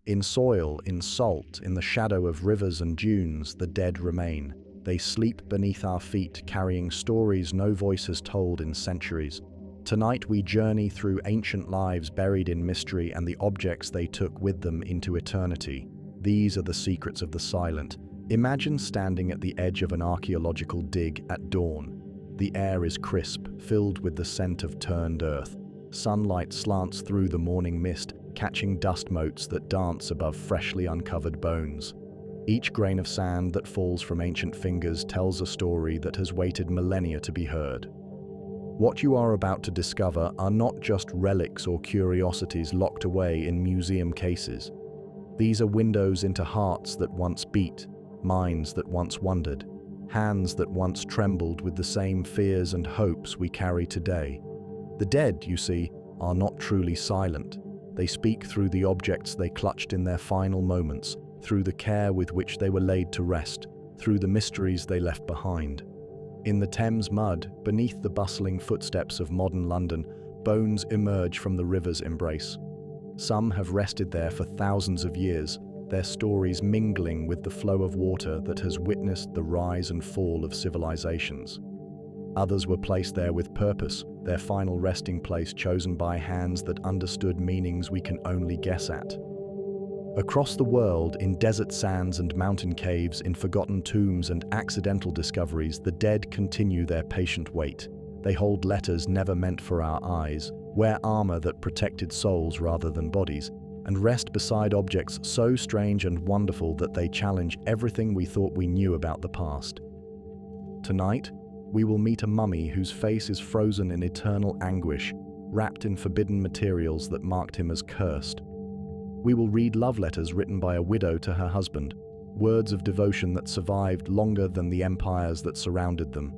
In soil, in salt, in the shadow of rivers and dunes, the dead remain. They sleep beneath our feet, carrying stories no voice has told in centuries. Tonight we journey through ancient lives buried in mystery and the objects they took with them into eternity. These are the secrets of the silent. Imagine standing at the edge of an archaeological dig at dawn. The air is crisp, filled with the scent of turned earth. Sunlight slants through the morning mist, catching dust motes that dance above freshly uncovered bones. Each grain of sand that falls from ancient fingers tells a story that has waited millennia to be heard. What you are about to discover are not just relics or curiosities locked away in museum cases. These are windows into hearts that once beat, minds that once wondered, hands that once trembled with the same fears and hopes we carry today. The dead, you see, are not truly silent. They speak through the objects they clutched in their final moments, through the care with which they were laid to rest, through the mysteries they left behind. In the Thames mud, beneath the bustling footsteps of modern London, bones emerge from the river's embrace. Some have rested there for thousands of years, their stories mingling with the flow of water that has witnessed the rise and fall of civilizations. Others were placed there with purpose, their final resting place chosen by hands that understood meanings we can only guess at. Across the world, in desert sands and mountain caves, in forgotten tombs and accidental discoveries, the dead continue their patient wait. They hold letters never meant for our eyes, wear armor that protected souls rather than bodies, and rest beside objects so strange and wonderful that they challenge everything we thought we knew about the past. Tonight, we will meet a mummy whose face is frozen in eternal anguish, wrapped in forbidden materials that marked him as cursed. We will read love letters written by a widow to her husband, words of devotion that survived longer than the empires that surrounded them.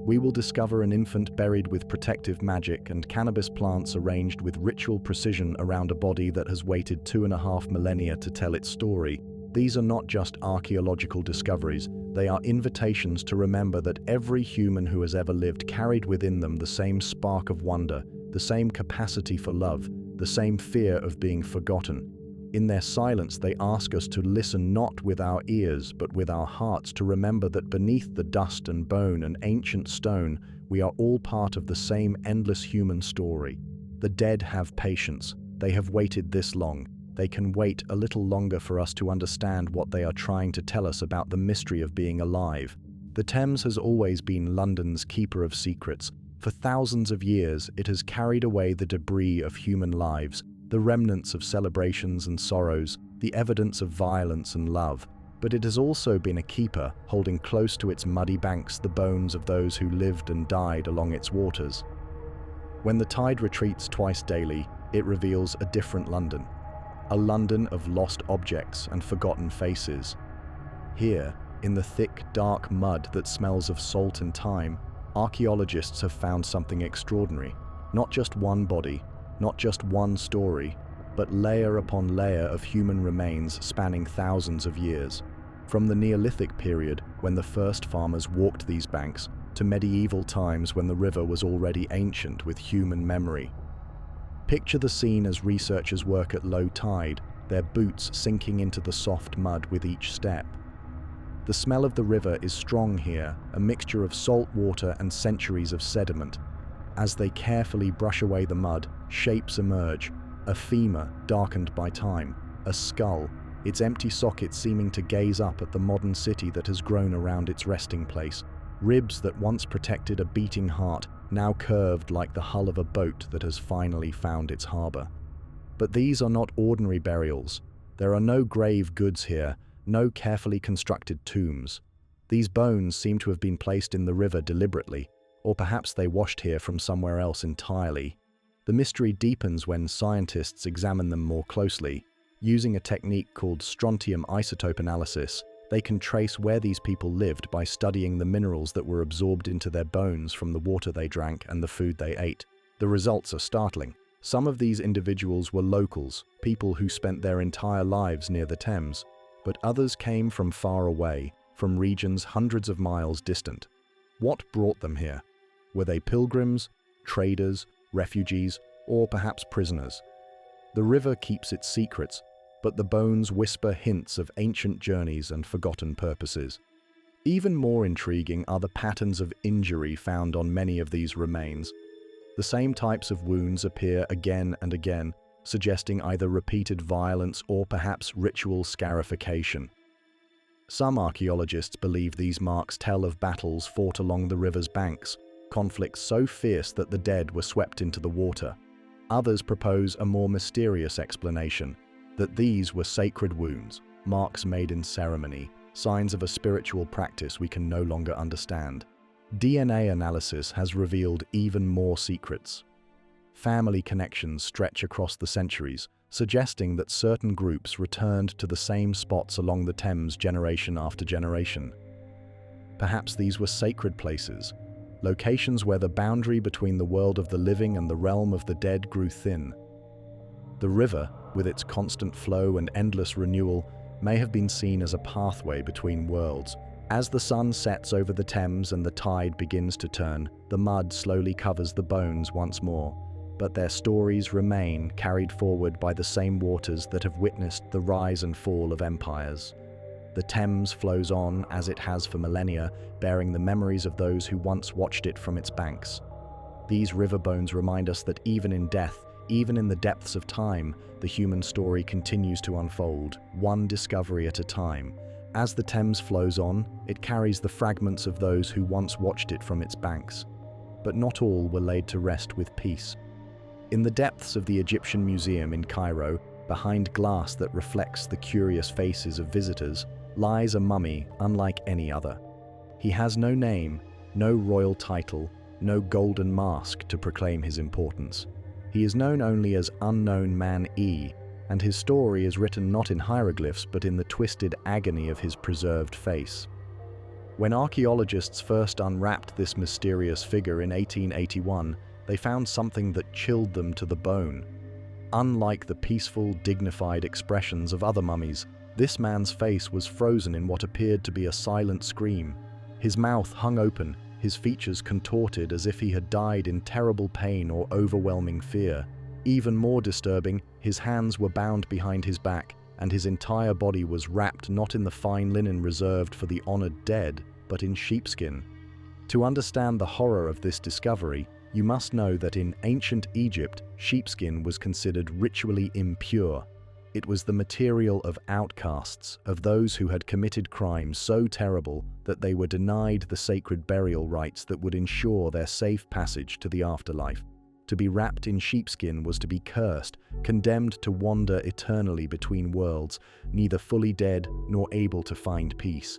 We will discover an infant buried with protective magic and cannabis plants arranged with ritual precision around a body that has waited 2.5 millennia to tell its story. These are not just archaeological discoveries, they are invitations to remember that every human who has ever lived carried within them the same spark of wonder, the same capacity for love, the same fear of being forgotten. In their silence, they ask us to listen not with our ears, but with our hearts, to remember that beneath the dust and bone and ancient stone, we are all part of the same endless human story. The dead have patience. They have waited this long. They can wait a little longer for us to understand what they are trying to tell us about the mystery of being alive. The Thames has always been London's keeper of secrets. For thousands of years, it has carried away the debris of human lives, the remnants of celebrations and sorrows, the evidence of violence and love. But it has also been a keeper, holding close to its muddy banks the bones of those who lived and died along its waters. When the tide retreats twice daily, it reveals a different London. A London of lost objects and forgotten faces. Here, in the thick, dark mud that smells of salt and time, archaeologists have found something extraordinary. Not just one body, not just one story, but layer upon layer of human remains spanning thousands of years. From the Neolithic period, when the first farmers walked these banks, to medieval times when the river was already ancient with human memory. Picture the scene as researchers work at low tide, their boots sinking into the soft mud with each step. The smell of the river is strong here, a mixture of salt water and centuries of sediment. As they carefully brush away the mud, shapes emerge, a femur darkened by time, a skull, its empty socket seeming to gaze up at the modern city that has grown around its resting place, ribs that once protected a beating heart, now curved like the hull of a boat that has finally found its harbor. But these are not ordinary burials. There are no grave goods here, no carefully constructed tombs. These bones seem to have been placed in the river deliberately, or perhaps they washed here from somewhere else entirely. The mystery deepens when scientists examine them more closely. Using a technique called strontium isotope analysis, they can trace where these people lived by studying the minerals that were absorbed into their bones from the water they drank and the food they ate. The results are startling. Some of these individuals were locals, people who spent their entire lives near the Thames, but others came from far away, from regions hundreds of miles distant. What brought them here? Were they pilgrims, traders, refugees, or perhaps prisoners? The river keeps its secrets, but the bones whisper hints of ancient journeys and forgotten purposes. Even more intriguing are the patterns of injury found on many of these remains. The same types of wounds appear again and again, suggesting either repeated violence or perhaps ritual scarification. Some archaeologists believe these marks tell of battles fought along the river's banks, conflicts so fierce that the dead were swept into the water. Others propose a more mysterious explanation, that these were sacred wounds, marks made in ceremony, signs of a spiritual practice we can no longer understand. DNA analysis has revealed even more secrets. Family connections stretch across the centuries, suggesting that certain groups returned to the same spots along the Thames generation after generation. Perhaps these were sacred places, locations where the boundary between the world of the living and the realm of the dead grew thin. The river, with its constant flow and endless renewal, may have been seen as a pathway between worlds. As the sun sets over the Thames and the tide begins to turn, the mud slowly covers the bones once more, but their stories remain, carried forward by the same waters that have witnessed the rise and fall of empires. The Thames flows on, as it has for millennia, bearing the memories of those who once watched it from its banks. These river bones remind us that even in death, even in the depths of time, the human story continues to unfold, one discovery at a time. As the Thames flows on, it carries the fragments of those who once watched it from its banks. But not all were laid to rest with peace. In the depths of the Egyptian Museum in Cairo, behind glass that reflects the curious faces of visitors, lies a mummy unlike any other. He has no name, no royal title, no golden mask to proclaim his importance. He is known only as Unknown Man E, and his story is written not in hieroglyphs but in the twisted agony of his preserved face. When archaeologists first unwrapped this mysterious figure in 1881, they found something that chilled them to the bone. Unlike the peaceful, dignified expressions of other mummies, this man's face was frozen in what appeared to be a silent scream. His mouth hung open, his features contorted as if he had died in terrible pain or overwhelming fear. Even more disturbing, his hands were bound behind his back, and his entire body was wrapped not in the fine linen reserved for the honored dead, but in sheepskin. To understand the horror of this discovery, you must know that in ancient Egypt, sheepskin was considered ritually impure. It was the material of outcasts, of those who had committed crimes so terrible that they were denied the sacred burial rites that would ensure their safe passage to the afterlife. To be wrapped in sheepskin was to be cursed, condemned to wander eternally between worlds, neither fully dead nor able to find peace.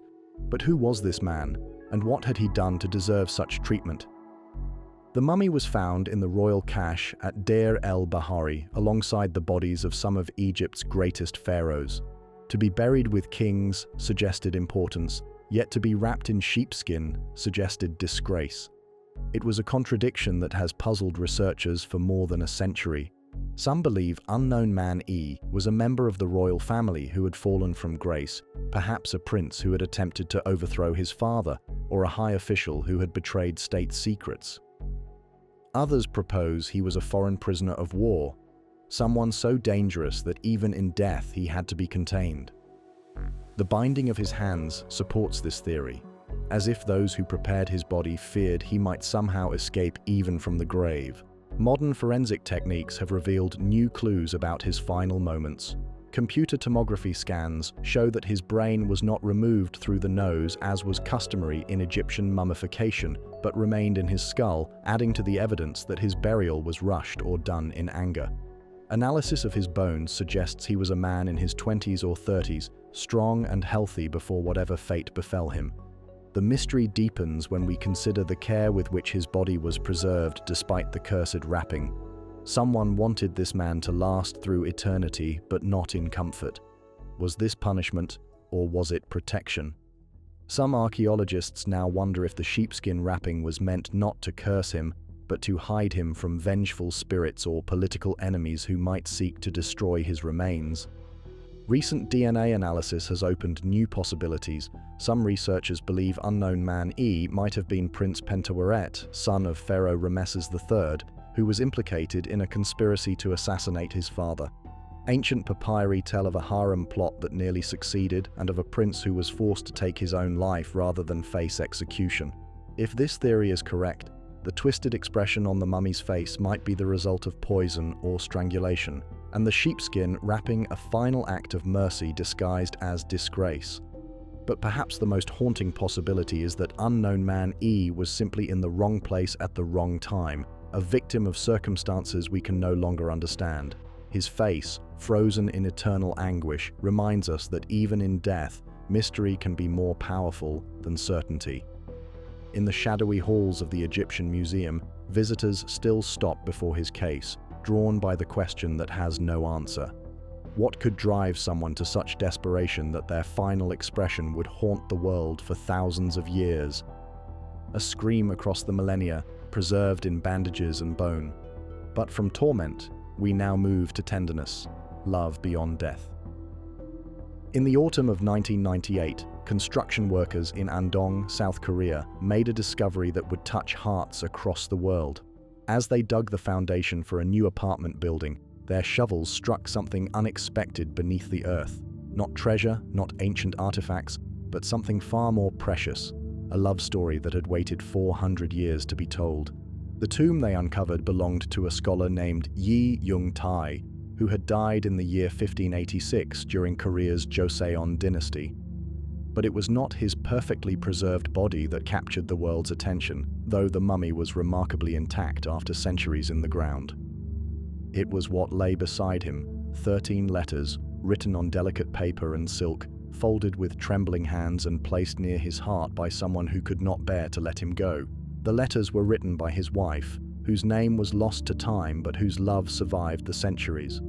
But who was this man, and what had he done to deserve such treatment? The mummy was found in the royal cache at Deir el-Bahari, alongside the bodies of some of Egypt's greatest pharaohs. To be buried with kings suggested importance, yet to be wrapped in sheepskin suggested disgrace. It was a contradiction that has puzzled researchers for more than a century. Some believe Unknown Man E was a member of the royal family who had fallen from grace, perhaps a prince who had attempted to overthrow his father, or a high official who had betrayed state secrets. Others propose he was a foreign prisoner of war, someone so dangerous that even in death he had to be contained. The binding of his hands supports this theory, as if those who prepared his body feared he might somehow escape even from the grave. Modern forensic techniques have revealed new clues about his final moments. Computer tomography scans show that his brain was not removed through the nose as was customary in Egyptian mummification, but remained in his skull, adding to the evidence that his burial was rushed or done in anger. Analysis of his bones suggests he was a man in his 20s or 30s, strong and healthy before whatever fate befell him. The mystery deepens when we consider the care with which his body was preserved despite the cursed wrapping. Someone wanted this man to last through eternity, but not in comfort. Was this punishment, or was it protection? Some archaeologists now wonder if the sheepskin wrapping was meant not to curse him, but to hide him from vengeful spirits or political enemies who might seek to destroy his remains. Recent DNA analysis has opened new possibilities. Some researchers believe Unknown Man E might have been Prince Pentaweret, son of Pharaoh Ramesses III, who was implicated in a conspiracy to assassinate his father. Ancient papyri tell of a harem plot that nearly succeeded and of a prince who was forced to take his own life rather than face execution. If this theory is correct, the twisted expression on the mummy's face might be the result of poison or strangulation, and the sheepskin wrapping a final act of mercy disguised as disgrace. But perhaps the most haunting possibility is that unknown man E was simply in the wrong place at the wrong time, a victim of circumstances we can no longer understand. His face, frozen in eternal anguish, reminds us that even in death, mystery can be more powerful than certainty. In the shadowy halls of the Egyptian Museum, visitors still stop before his case, drawn by the question that has no answer. What could drive someone to such desperation that their final expression would haunt the world for thousands of years? A scream across the millennia, preserved in bandages and bone. But from torment, we now move to tenderness, love beyond death. In the autumn of 1998, construction workers in Andong, South Korea, made a discovery that would touch hearts across the world. As they dug the foundation for a new apartment building, their shovels struck something unexpected beneath the earth. Not treasure, not ancient artifacts, but something far more precious, a love story that had waited 400 years to be told. The tomb they uncovered belonged to a scholar named Yi Young-tae, who had died in the year 1586 during Korea's Joseon dynasty. But it was not his perfectly preserved body that captured the world's attention, though the mummy was remarkably intact after centuries in the ground. It was what lay beside him, 13 letters, written on delicate paper and silk, folded with trembling hands and placed near his heart by someone who could not bear to let him go. The letters were written by his wife, whose name was lost to time but whose love survived the centuries.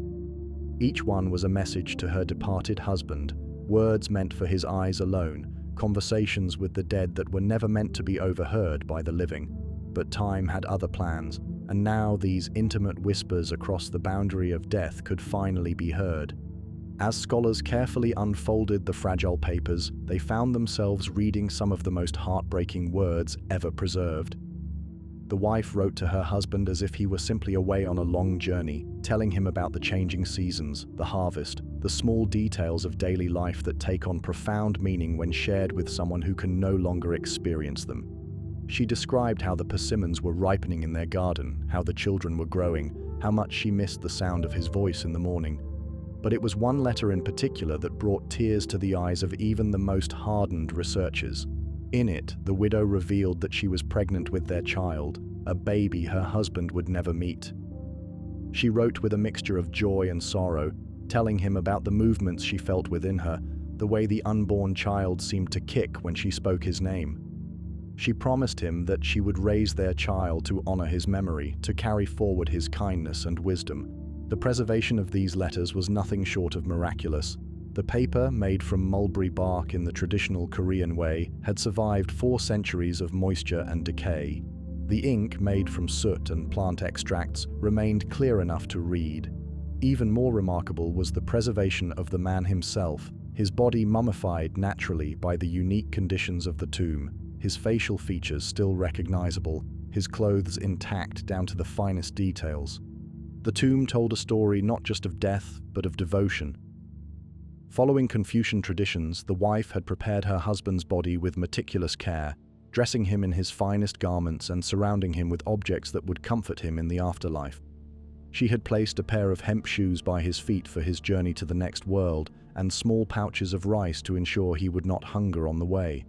Each one was a message to her departed husband, words meant for his eyes alone, conversations with the dead that were never meant to be overheard by the living. But time had other plans, and now these intimate whispers across the boundary of death could finally be heard. As scholars carefully unfolded the fragile papers, they found themselves reading some of the most heartbreaking words ever preserved. The wife wrote to her husband as if he were simply away on a long journey, telling him about the changing seasons, the harvest, the small details of daily life that take on profound meaning when shared with someone who can no longer experience them. She described how the persimmons were ripening in their garden, how the children were growing, how much she missed the sound of his voice in the morning. But it was one letter in particular that brought tears to the eyes of even the most hardened researchers. In it, the widow revealed that she was pregnant with their child, a baby her husband would never meet. She wrote with a mixture of joy and sorrow, telling him about the movements she felt within her, the way the unborn child seemed to kick when she spoke his name. She promised him that she would raise their child to honor his memory, to carry forward his kindness and wisdom. The preservation of these letters was nothing short of miraculous. The paper, made from mulberry bark in the traditional Korean way, had survived 4 centuries of moisture and decay. The ink, made from soot and plant extracts, remained clear enough to read. Even more remarkable was the preservation of the man himself, his body mummified naturally by the unique conditions of the tomb, his facial features still recognizable, his clothes intact down to the finest details. The tomb told a story not just of death, but of devotion. Following Confucian traditions, the wife had prepared her husband's body with meticulous care, dressing him in his finest garments and surrounding him with objects that would comfort him in the afterlife. She had placed a pair of hemp shoes by his feet for his journey to the next world, and small pouches of rice to ensure he would not hunger on the way.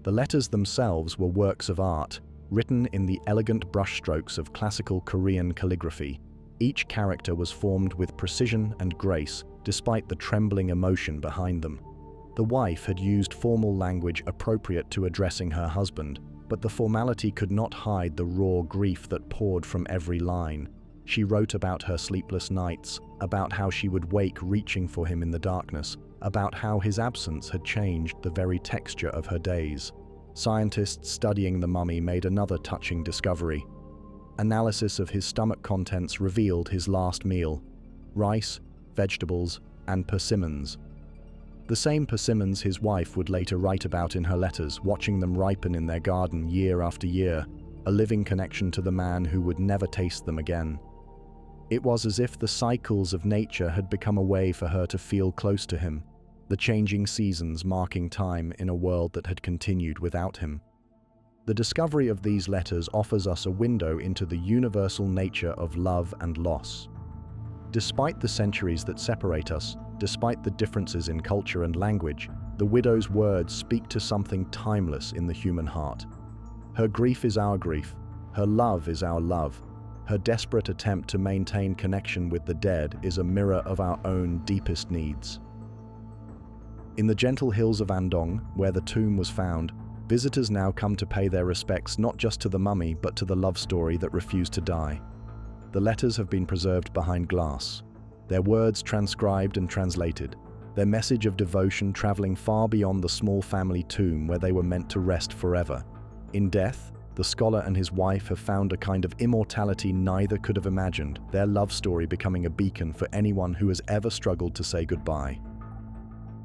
The letters themselves were works of art, written in the elegant brushstrokes of classical Korean calligraphy. Each character was formed with precision and grace, despite the trembling emotion behind them. The wife had used formal language appropriate to addressing her husband, but the formality could not hide the raw grief that poured from every line. She wrote about her sleepless nights, about how she would wake reaching for him in the darkness, about how his absence had changed the very texture of her days. Scientists studying the mummy made another touching discovery. Analysis of his stomach contents revealed his last meal: rice, vegetables, and persimmons. The same persimmons his wife would later write about in her letters, watching them ripen in their garden year after year, a living connection to the man who would never taste them again. It was as if the cycles of nature had become a way for her to feel close to him, the changing seasons marking time in a world that had continued without him. The discovery of these letters offers us a window into the universal nature of love and loss. Despite the centuries that separate us, despite the differences in culture and language, the widow's words speak to something timeless in the human heart. Her grief is our grief, her love is our love. Her desperate attempt to maintain connection with the dead is a mirror of our own deepest needs. In the gentle hills of Andong, where the tomb was found, visitors now come to pay their respects not just to the mummy but to the love story that refused to die. The letters have been preserved behind glass, their words transcribed and translated, their message of devotion traveling far beyond the small family tomb where they were meant to rest forever. In death, the scholar and his wife have found a kind of immortality neither could have imagined, their love story becoming a beacon for anyone who has ever struggled to say goodbye.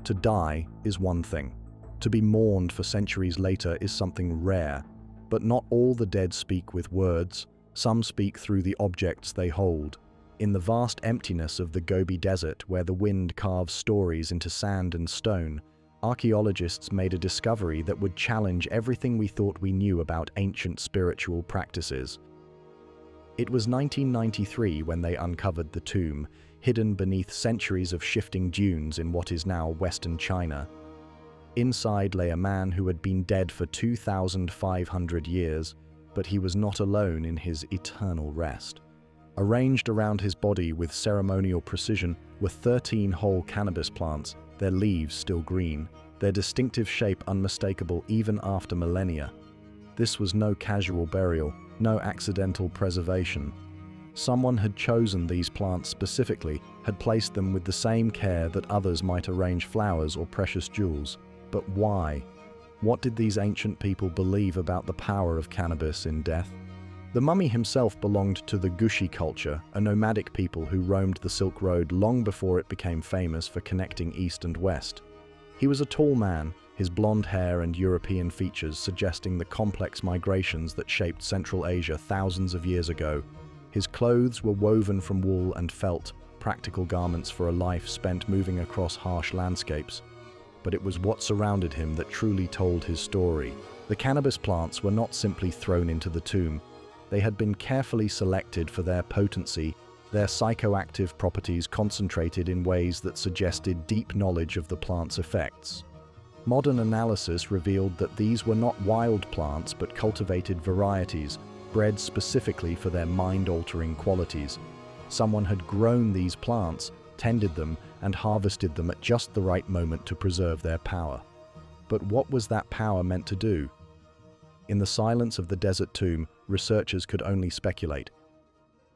To die is one thing. To be mourned for centuries later is something rare. But not all the dead speak with words. Some speak through the objects they hold. In the vast emptiness of the Gobi Desert, where the wind carves stories into sand and stone, archaeologists made a discovery that would challenge everything we thought we knew about ancient spiritual practices. It was 1993 when they uncovered the tomb, hidden beneath centuries of shifting dunes in what is now Western China. Inside lay a man who had been dead for 2,500 years, but he was not alone in his eternal rest. Arranged around his body with ceremonial precision were 13 whole cannabis plants, their leaves still green, their distinctive shape unmistakable even after millennia. This was no casual burial, no accidental preservation. Someone had chosen these plants specifically, had placed them with the same care that others might arrange flowers or precious jewels. But why? What did these ancient people believe about the power of cannabis in death? The mummy himself belonged to the Gushi culture, a nomadic people who roamed the Silk Road long before it became famous for connecting East and West. He was a tall man, his blonde hair and European features suggesting the complex migrations that shaped Central Asia thousands of years ago. His clothes were woven from wool and felt, practical garments for a life spent moving across harsh landscapes. But it was what surrounded him that truly told his story. The cannabis plants were not simply thrown into the tomb. They had been carefully selected for their potency, their psychoactive properties concentrated in ways that suggested deep knowledge of the plant's effects. Modern analysis revealed that these were not wild plants but cultivated varieties, bred specifically for their mind-altering qualities. Someone had grown these plants, tended them, and harvested them at just the right moment to preserve their power. But what was that power meant to do? In the silence of the desert tomb, researchers could only speculate.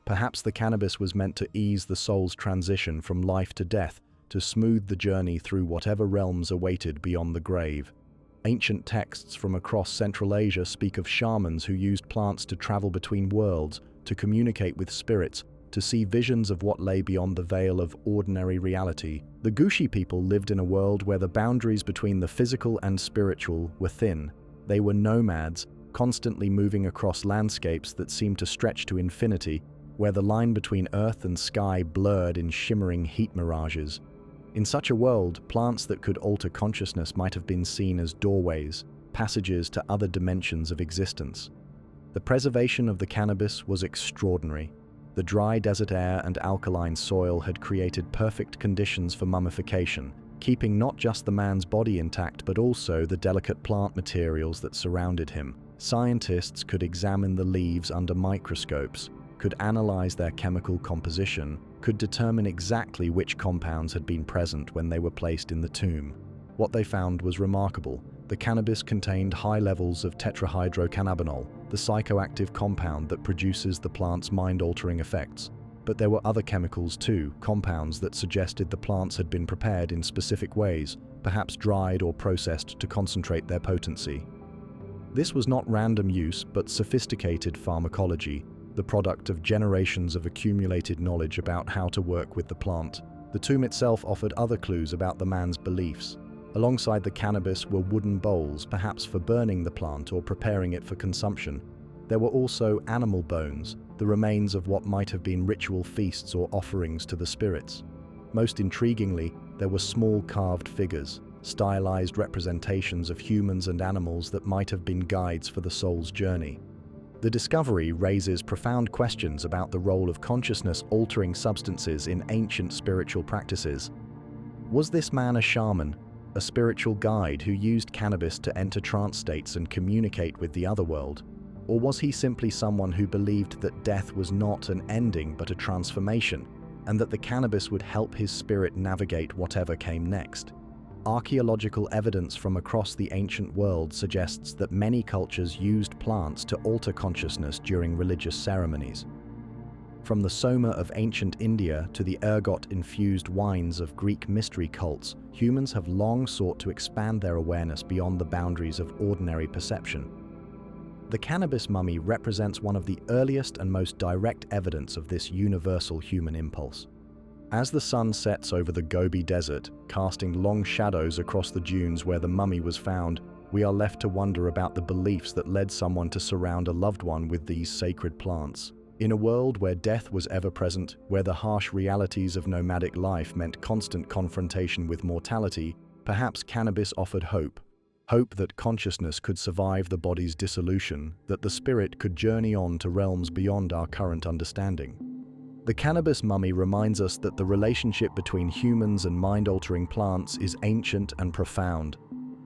Perhaps the cannabis was meant to ease the soul's transition from life to death, to smooth the journey through whatever realms awaited beyond the grave. Ancient texts from across Central Asia speak of shamans who used plants to travel between worlds, to communicate with spirits, to see visions of what lay beyond the veil of ordinary reality. The Gushi people lived in a world where the boundaries between the physical and spiritual were thin. They were nomads, constantly moving across landscapes that seemed to stretch to infinity, where the line between earth and sky blurred in shimmering heat mirages. In such a world, plants that could alter consciousness might have been seen as doorways, passages to other dimensions of existence. The preservation of the cannabis was extraordinary. The dry desert air and alkaline soil had created perfect conditions for mummification, keeping not just the man's body intact but also the delicate plant materials that surrounded him. Scientists could examine the leaves under microscopes, could analyze their chemical composition, could determine exactly which compounds had been present when they were placed in the tomb. What they found was remarkable. The cannabis contained high levels of tetrahydrocannabinol, the psychoactive compound that produces the plant's mind-altering effects. But there were other chemicals too, compounds that suggested the plants had been prepared in specific ways, perhaps dried or processed to concentrate their potency. This was not random use, but sophisticated pharmacology, the product of generations of accumulated knowledge about how to work with the plant. The tomb itself offered other clues about the man's beliefs. Alongside the cannabis were wooden bowls, perhaps for burning the plant or preparing it for consumption. There were also animal bones, the remains of what might have been ritual feasts or offerings to the spirits. Most intriguingly, there were small carved figures, stylized representations of humans and animals that might have been guides for the soul's journey. The discovery raises profound questions about the role of consciousness-altering substances in ancient spiritual practices. Was this man a shaman, a spiritual guide who used cannabis to enter trance states and communicate with the other world? Or was he simply someone who believed that death was not an ending but a transformation, and that the cannabis would help his spirit navigate whatever came next? Archaeological evidence from across the ancient world suggests that many cultures used plants to alter consciousness during religious ceremonies. From the soma of ancient India to the ergot-infused wines of Greek mystery cults, humans have long sought to expand their awareness beyond the boundaries of ordinary perception. The cannabis mummy represents one of the earliest and most direct evidence of this universal human impulse. As the sun sets over the Gobi Desert, casting long shadows across the dunes where the mummy was found, we are left to wonder about the beliefs that led someone to surround a loved one with these sacred plants. In a world where death was ever present, where the harsh realities of nomadic life meant constant confrontation with mortality, perhaps cannabis offered hope. Hope that consciousness could survive the body's dissolution, that the spirit could journey on to realms beyond our current understanding. The cannabis mummy reminds us that the relationship between humans and mind-altering plants is ancient and profound.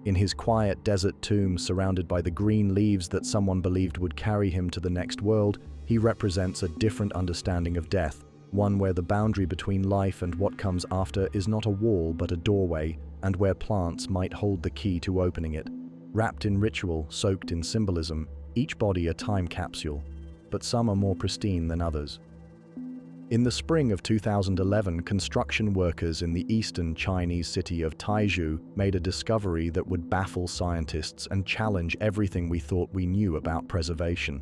In his quiet desert tomb surrounded by the green leaves that someone believed would carry him to the next world, he represents a different understanding of death, one where the boundary between life and what comes after is not a wall but a doorway, and where plants might hold the key to opening it. Wrapped in ritual, soaked in symbolism, each body a time capsule, but some are more pristine than others. In the spring of 2011, construction workers in the eastern Chinese city of Taizhou made a discovery that would baffle scientists and challenge everything we thought we knew about preservation.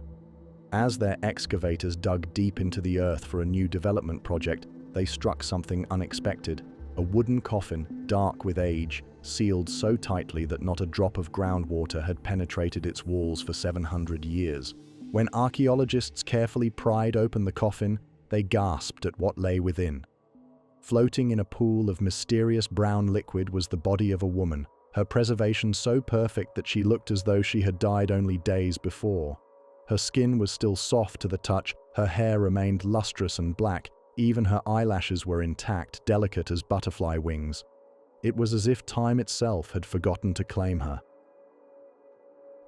As their excavators dug deep into the earth for a new development project, they struck something unexpected. A wooden coffin, dark with age, sealed so tightly that not a drop of groundwater had penetrated its walls for 700 years. When archaeologists carefully pried open the coffin, they gasped at what lay within. Floating in a pool of mysterious brown liquid was the body of a woman, her preservation so perfect that she looked as though she had died only days before. Her skin was still soft to the touch, her hair remained lustrous and black, even her eyelashes were intact, delicate as butterfly wings. It was as if time itself had forgotten to claim her.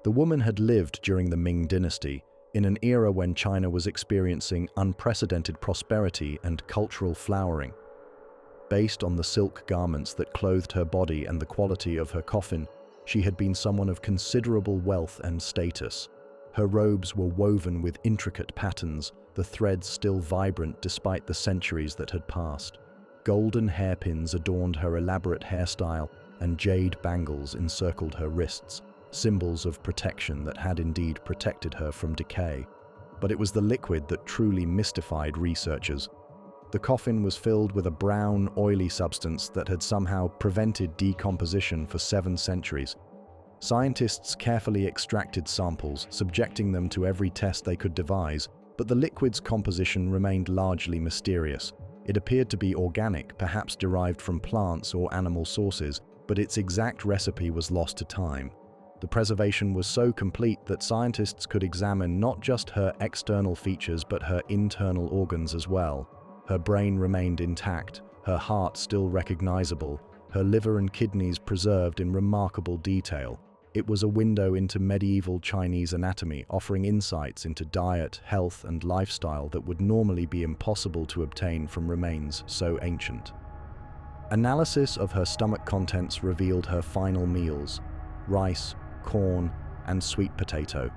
The woman had lived during the Ming Dynasty, in an era when China was experiencing unprecedented prosperity and cultural flowering. Based on the silk garments that clothed her body and the quality of her coffin, she had been someone of considerable wealth and status. Her robes were woven with intricate patterns, the threads still vibrant despite the centuries that had passed. Golden hairpins adorned her elaborate hairstyle, and jade bangles encircled her wrists, symbols of protection that had indeed protected her from decay. But it was the liquid that truly mystified researchers. The coffin was filled with a brown, oily substance that had somehow prevented decomposition for 7 centuries. Scientists carefully extracted samples, subjecting them to every test they could devise, but the liquid's composition remained largely mysterious. It appeared to be organic, perhaps derived from plants or animal sources, but its exact recipe was lost to time. The preservation was so complete that scientists could examine not just her external features but her internal organs as well. Her brain remained intact, her heart still recognizable, her liver and kidneys preserved in remarkable detail. It was a window into medieval Chinese anatomy, offering insights into diet, health, and lifestyle that would normally be impossible to obtain from remains so ancient. Analysis of her stomach contents revealed her final meals: rice, corn, and sweet potato.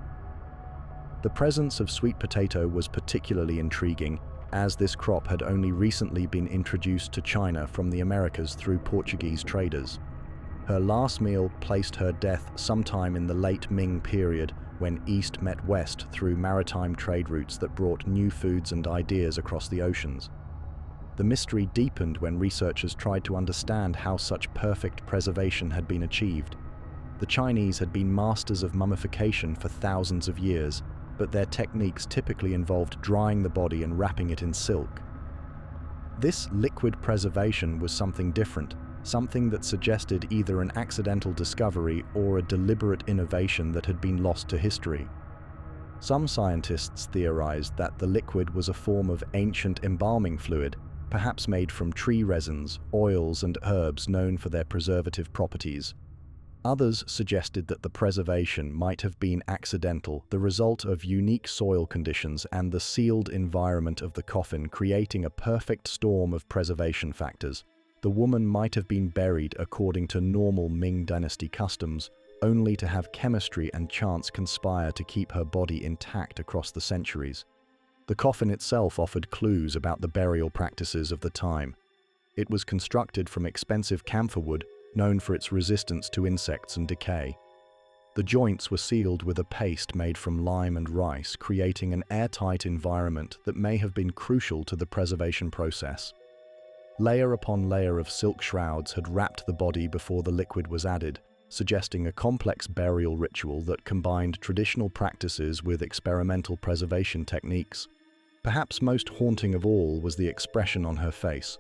The presence of sweet potato was particularly intriguing, as this crop had only recently been introduced to China from the Americas through Portuguese traders. Her last meal placed her death sometime in the late Ming period, when East met West through maritime trade routes that brought new foods and ideas across the oceans. The mystery deepened when researchers tried to understand how such perfect preservation had been achieved. The Chinese had been masters of mummification for thousands of years, but their techniques typically involved drying the body and wrapping it in silk. This liquid preservation was something different, something that suggested either an accidental discovery or a deliberate innovation that had been lost to history. Some scientists theorized that the liquid was a form of ancient embalming fluid, perhaps made from tree resins, oils, and herbs known for their preservative properties. Others suggested that the preservation might have been accidental, the result of unique soil conditions and the sealed environment of the coffin creating a perfect storm of preservation factors. The woman might have been buried according to normal Ming Dynasty customs, only to have chemistry and chance conspire to keep her body intact across the centuries. The coffin itself offered clues about the burial practices of the time. It was constructed from expensive camphor wood, known for its resistance to insects and decay. The joints were sealed with a paste made from lime and rice, creating an airtight environment that may have been crucial to the preservation process. Layer upon layer of silk shrouds had wrapped the body before the liquid was added, suggesting a complex burial ritual that combined traditional practices with experimental preservation techniques. Perhaps most haunting of all was the expression on her face.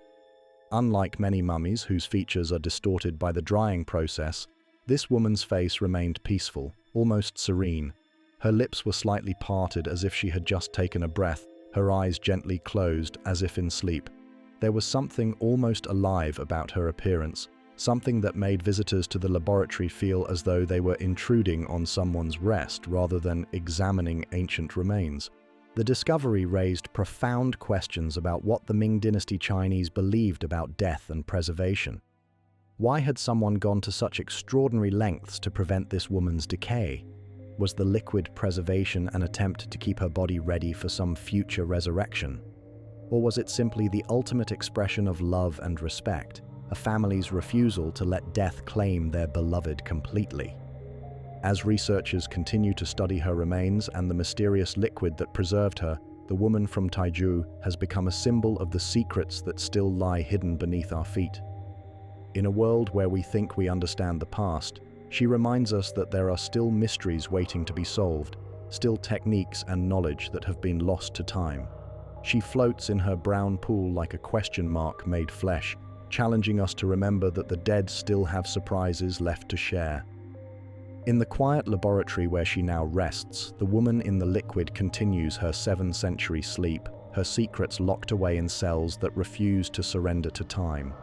Unlike many mummies whose features are distorted by the drying process, this woman's face remained peaceful, almost serene. Her lips were slightly parted as if she had just taken a breath, her eyes gently closed as if in sleep. There was something almost alive about her appearance, something that made visitors to the laboratory feel as though they were intruding on someone's rest rather than examining ancient remains. The discovery raised profound questions about what the Ming Dynasty Chinese believed about death and preservation. Why had someone gone to such extraordinary lengths to prevent this woman's decay? Was the liquid preservation an attempt to keep her body ready for some future resurrection? Or was it simply the ultimate expression of love and respect, a family's refusal to let death claim their beloved completely? As researchers continue to study her remains and the mysterious liquid that preserved her, the woman from Taiju has become a symbol of the secrets that still lie hidden beneath our feet. In a world where we think we understand the past, she reminds us that there are still mysteries waiting to be solved, still techniques and knowledge that have been lost to time. She floats in her brown pool like a question mark made flesh, challenging us to remember that the dead still have surprises left to share. In the quiet laboratory where she now rests, the woman in the liquid continues her 7th-century sleep, her secrets locked away in cells that refuse to surrender to time.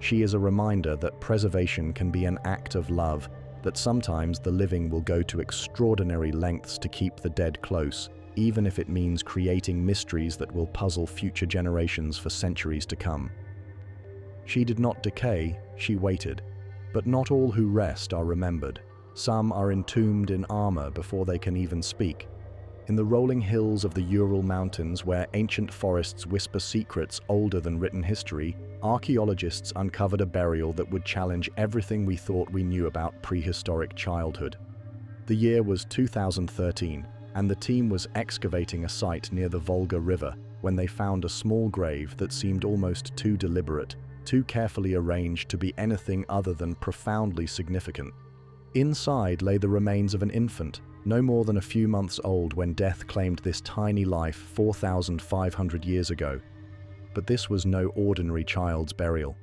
She is a reminder that preservation can be an act of love, that sometimes the living will go to extraordinary lengths to keep the dead close, even if it means creating mysteries that will puzzle future generations for centuries to come. She did not decay, she waited. But not all who rest are remembered. Some are entombed in armor before they can even speak. In the rolling hills of the Ural Mountains, where ancient forests whisper secrets older than written history, archaeologists uncovered a burial that would challenge everything we thought we knew about prehistoric childhood. The year was 2013, and the team was excavating a site near the Volga River when they found a small grave that seemed almost too deliberate, too carefully arranged to be anything other than profoundly significant. Inside lay the remains of an infant, no more than a few months old when death claimed this tiny life 4,500 years ago. But this was no ordinary child's burial.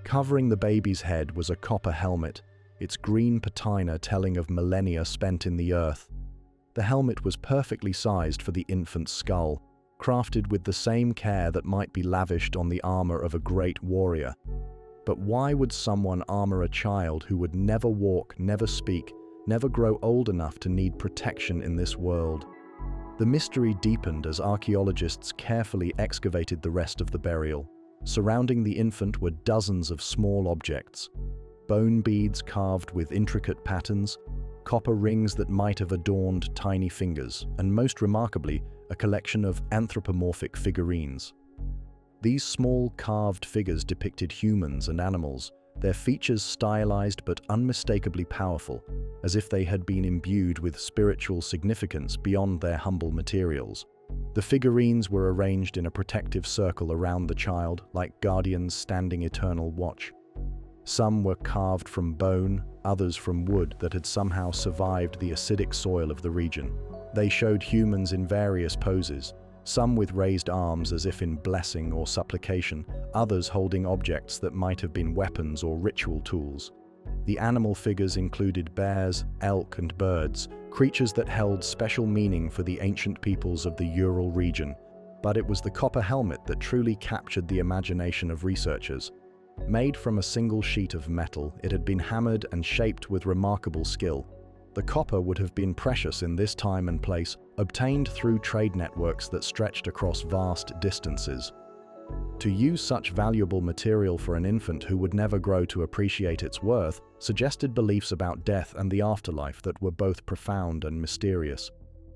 Covering the baby's head was a copper helmet, its green patina telling of millennia spent in the earth. The helmet was perfectly sized for the infant's skull, crafted with the same care that might be lavished on the armor of a great warrior. But why would someone armor a child who would never walk, never speak, never grow old enough to need protection in this world? The mystery deepened as archaeologists carefully excavated the rest of the burial. Surrounding the infant were dozens of small objects. Bone beads carved with intricate patterns, copper rings that might have adorned tiny fingers, and most remarkably, a collection of anthropomorphic figurines. These small carved figures depicted humans and animals, their features stylized but unmistakably powerful, as if they had been imbued with spiritual significance beyond their humble materials. The figurines were arranged in a protective circle around the child, like guardians standing eternal watch. Some were carved from bone, others from wood that had somehow survived the acidic soil of the region. They showed humans in various poses, some with raised arms as if in blessing or supplication, others holding objects that might have been weapons or ritual tools. The animal figures included bears, elk, and birds, creatures that held special meaning for the ancient peoples of the Ural region. But it was the copper helmet that truly captured the imagination of researchers. Made from a single sheet of metal, it had been hammered and shaped with remarkable skill. The copper would have been precious in this time and place, obtained through trade networks that stretched across vast distances. To use such valuable material for an infant who would never grow to appreciate its worth suggested beliefs about death and the afterlife that were both profound and mysterious.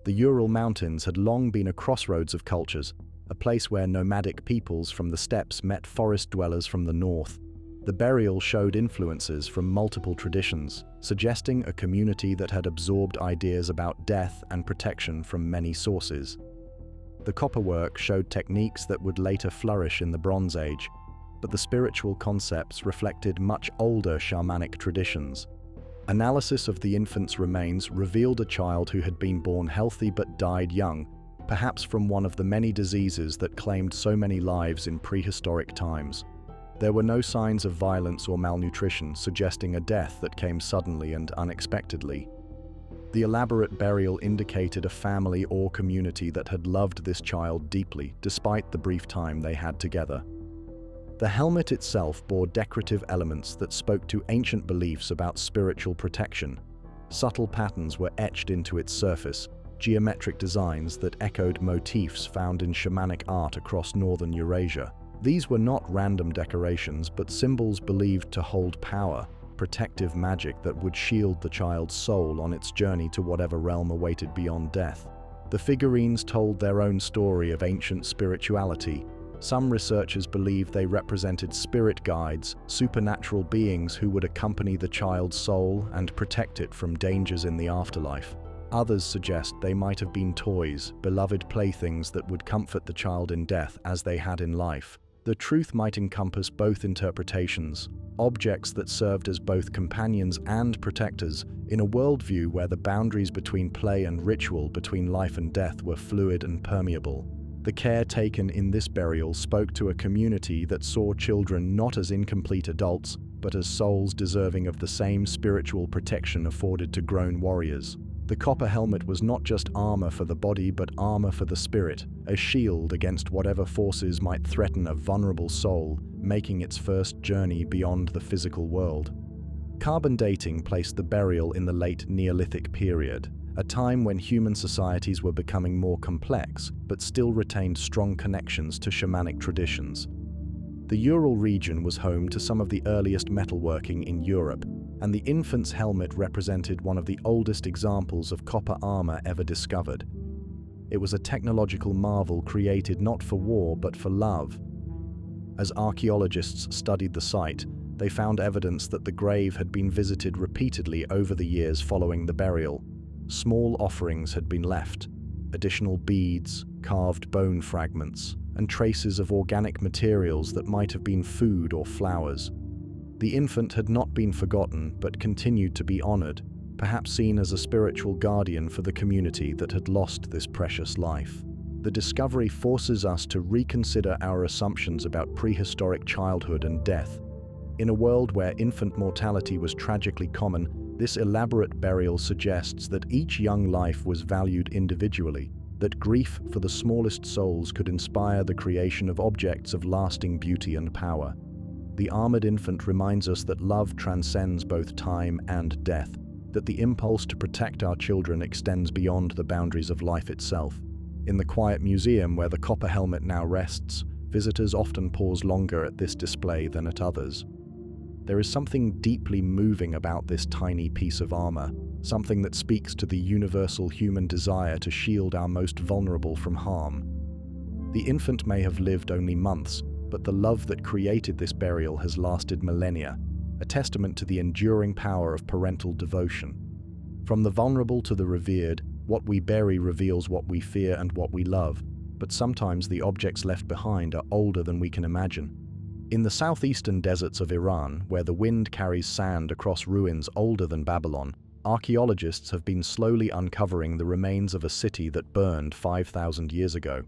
The Ural Mountains had long been a crossroads of cultures, a place where nomadic peoples from the steppes met forest dwellers from the north. The burial showed influences from multiple traditions, suggesting a community that had absorbed ideas about death and protection from many sources. The copperwork showed techniques that would later flourish in the Bronze Age, but the spiritual concepts reflected much older shamanic traditions. Analysis of the infant's remains revealed a child who had been born healthy but died young, perhaps from one of the many diseases that claimed so many lives in prehistoric times. There were no signs of violence or malnutrition, suggesting a death that came suddenly and unexpectedly. The elaborate burial indicated a family or community that had loved this child deeply, despite the brief time they had together. The helmet itself bore decorative elements that spoke to ancient beliefs about spiritual protection. Subtle patterns were etched into its surface, geometric designs that echoed motifs found in shamanic art across northern Eurasia. These were not random decorations, but symbols believed to hold power, protective magic that would shield the child's soul on its journey to whatever realm awaited beyond death. The figurines told their own story of ancient spirituality. Some researchers believe they represented spirit guides, supernatural beings who would accompany the child's soul and protect it from dangers in the afterlife. Others suggest they might have been toys, beloved playthings that would comfort the child in death as they had in life. The truth might encompass both interpretations, objects that served as both companions and protectors in a worldview where the boundaries between play and ritual, between life and death, were fluid and permeable. The care taken in this burial spoke to a community that saw children not as incomplete adults, but as souls deserving of the same spiritual protection afforded to grown warriors. The copper helmet was not just armor for the body, but armor for the spirit, a shield against whatever forces might threaten a vulnerable soul, making its first journey beyond the physical world. Carbon dating placed the burial in the late Neolithic period, a time when human societies were becoming more complex, but still retained strong connections to shamanic traditions. The Ural region was home to some of the earliest metalworking in Europe, and the infant's helmet represented one of the oldest examples of copper armor ever discovered. It was a technological marvel created not for war but for love. As archaeologists studied the site, they found evidence that the grave had been visited repeatedly over the years following the burial. Small offerings had been left, additional beads, carved bone fragments, and traces of organic materials that might have been food or flowers. The infant had not been forgotten, but continued to be honored, perhaps seen as a spiritual guardian for the community that had lost this precious life. The discovery forces us to reconsider our assumptions about prehistoric childhood and death. In a world where infant mortality was tragically common, this elaborate burial suggests that each young life was valued individually, that grief for the smallest souls could inspire the creation of objects of lasting beauty and power. The armored infant reminds us that love transcends both time and death, that the impulse to protect our children extends beyond the boundaries of life itself. In the quiet museum where the copper helmet now rests, visitors often pause longer at this display than at others. There is something deeply moving about this tiny piece of armor, something that speaks to the universal human desire to shield our most vulnerable from harm. The infant may have lived only months, but the love that created this burial has lasted millennia, a testament to the enduring power of parental devotion. From the vulnerable to the revered, what we bury reveals what we fear and what we love, but sometimes the objects left behind are older than we can imagine. In the southeastern deserts of Iran, where the wind carries sand across ruins older than Babylon, Archaeologists have been slowly uncovering the remains of a city that burned 5,000 years ago.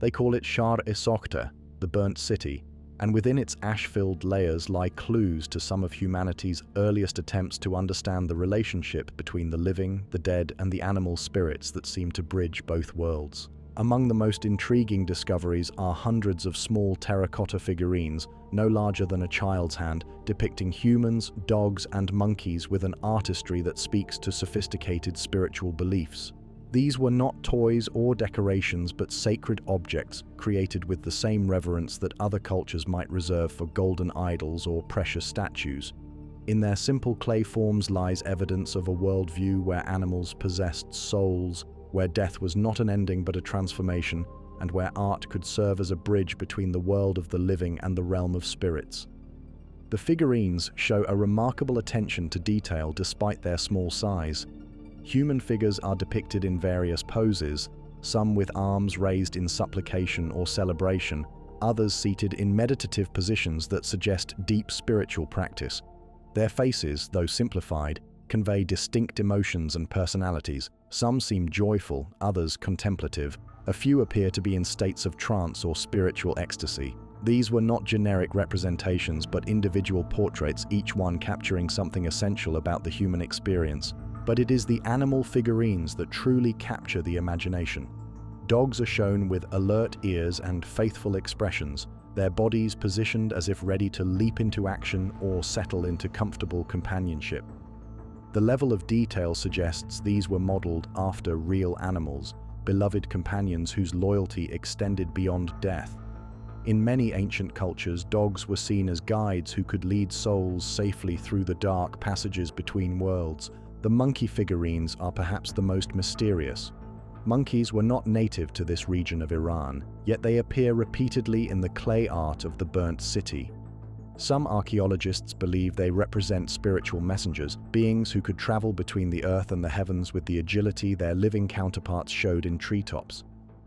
They call it Shar-e-Sokhta, the burnt city, and within its ash-filled layers lie clues to some of humanity's earliest attempts to understand the relationship between the living, the dead, and the animal spirits that seem to bridge both worlds. Among the most intriguing discoveries are hundreds of small terracotta figurines, no larger than a child's hand, depicting humans, dogs, and monkeys with an artistry that speaks to sophisticated spiritual beliefs. These were not toys or decorations, but sacred objects created with the same reverence that other cultures might reserve for golden idols or precious statues. In their simple clay forms lies evidence of a worldview where animals possessed souls, where death was not an ending but a transformation, and where art could serve as a bridge between the world of the living and the realm of spirits. The figurines show a remarkable attention to detail despite their small size. Human figures are depicted in various poses, some with arms raised in supplication or celebration, others seated in meditative positions that suggest deep spiritual practice. Their faces, though simplified, convey distinct emotions and personalities. Some seem joyful, others contemplative. A few appear to be in states of trance or spiritual ecstasy. These were not generic representations, but individual portraits, each one capturing something essential about the human experience. But it is the animal figurines that truly capture the imagination. Dogs are shown with alert ears and faithful expressions, their bodies positioned as if ready to leap into action or settle into comfortable companionship. The level of detail suggests these were modeled after real animals, beloved companions whose loyalty extended beyond death. In many ancient cultures, dogs were seen as guides who could lead souls safely through the dark passages between worlds. The monkey figurines are perhaps the most mysterious. Monkeys were not native to this region of Iran, yet they appear repeatedly in the clay art of the burnt city. Some archaeologists believe they represent spiritual messengers, beings who could travel between the earth and the heavens with the agility their living counterparts showed in treetops.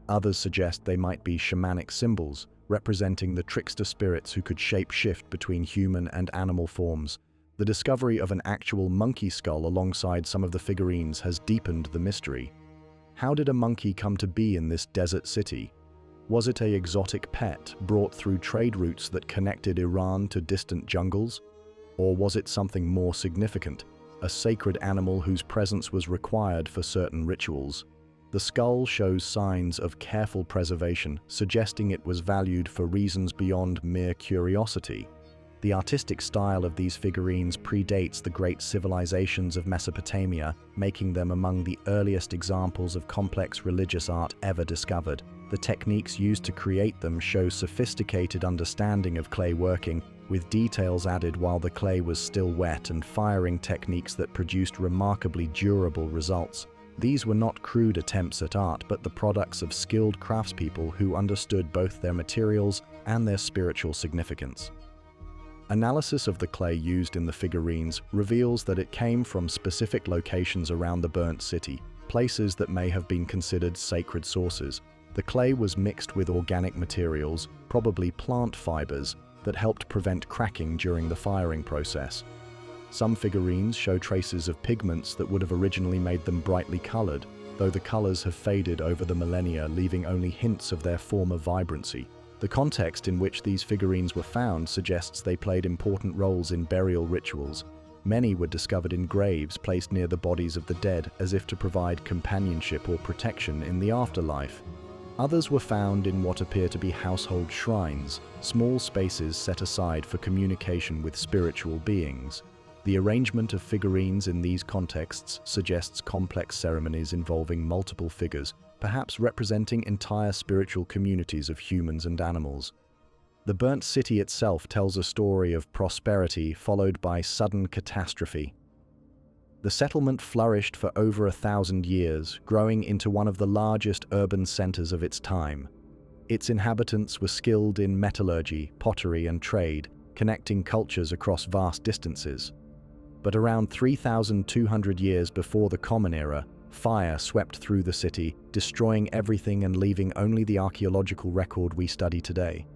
Others suggest they might be shamanic symbols, representing the trickster spirits who could shape-shift between human and animal forms. The discovery of an actual monkey skull alongside some of the figurines has deepened the mystery. How did a monkey come to be in this desert city? Was it an exotic pet brought through trade routes that connected Iran to distant jungles? Or was it something more significant, a sacred animal whose presence was required for certain rituals? The skull shows signs of careful preservation, suggesting it was valued for reasons beyond mere curiosity. The artistic style of these figurines predates the great civilizations of Mesopotamia, making them among the earliest examples of complex religious art ever discovered. The techniques used to create them show sophisticated understanding of clay working, with details added while the clay was still wet and firing techniques that produced remarkably durable results. These were not crude attempts at art, but the products of skilled craftspeople who understood both their materials and their spiritual significance. Analysis of the clay used in the figurines reveals that it came from specific locations around the burnt city, places that may have been considered sacred sources. The clay was mixed with organic materials, probably plant fibers, that helped prevent cracking during the firing process. Some figurines show traces of pigments that would have originally made them brightly colored, though the colors have faded over the millennia, leaving only hints of their former vibrancy. The context in which these figurines were found suggests they played important roles in burial rituals. Many were discovered in graves placed near the bodies of the dead, as if to provide companionship or protection in the afterlife. Others were found in what appear to be household shrines, small spaces set aside for communication with spiritual beings. The arrangement of figurines in these contexts suggests complex ceremonies involving multiple figures, perhaps representing entire spiritual communities of humans and animals. The burnt city itself tells a story of prosperity followed by sudden catastrophe. The settlement flourished for over 1,000 years, growing into one of the largest urban centers of its time. Its inhabitants were skilled in metallurgy, pottery, and trade, connecting cultures across vast distances. But around 3,200 years before the Common Era, fire swept through the city, destroying everything and leaving only the archaeological record we study today.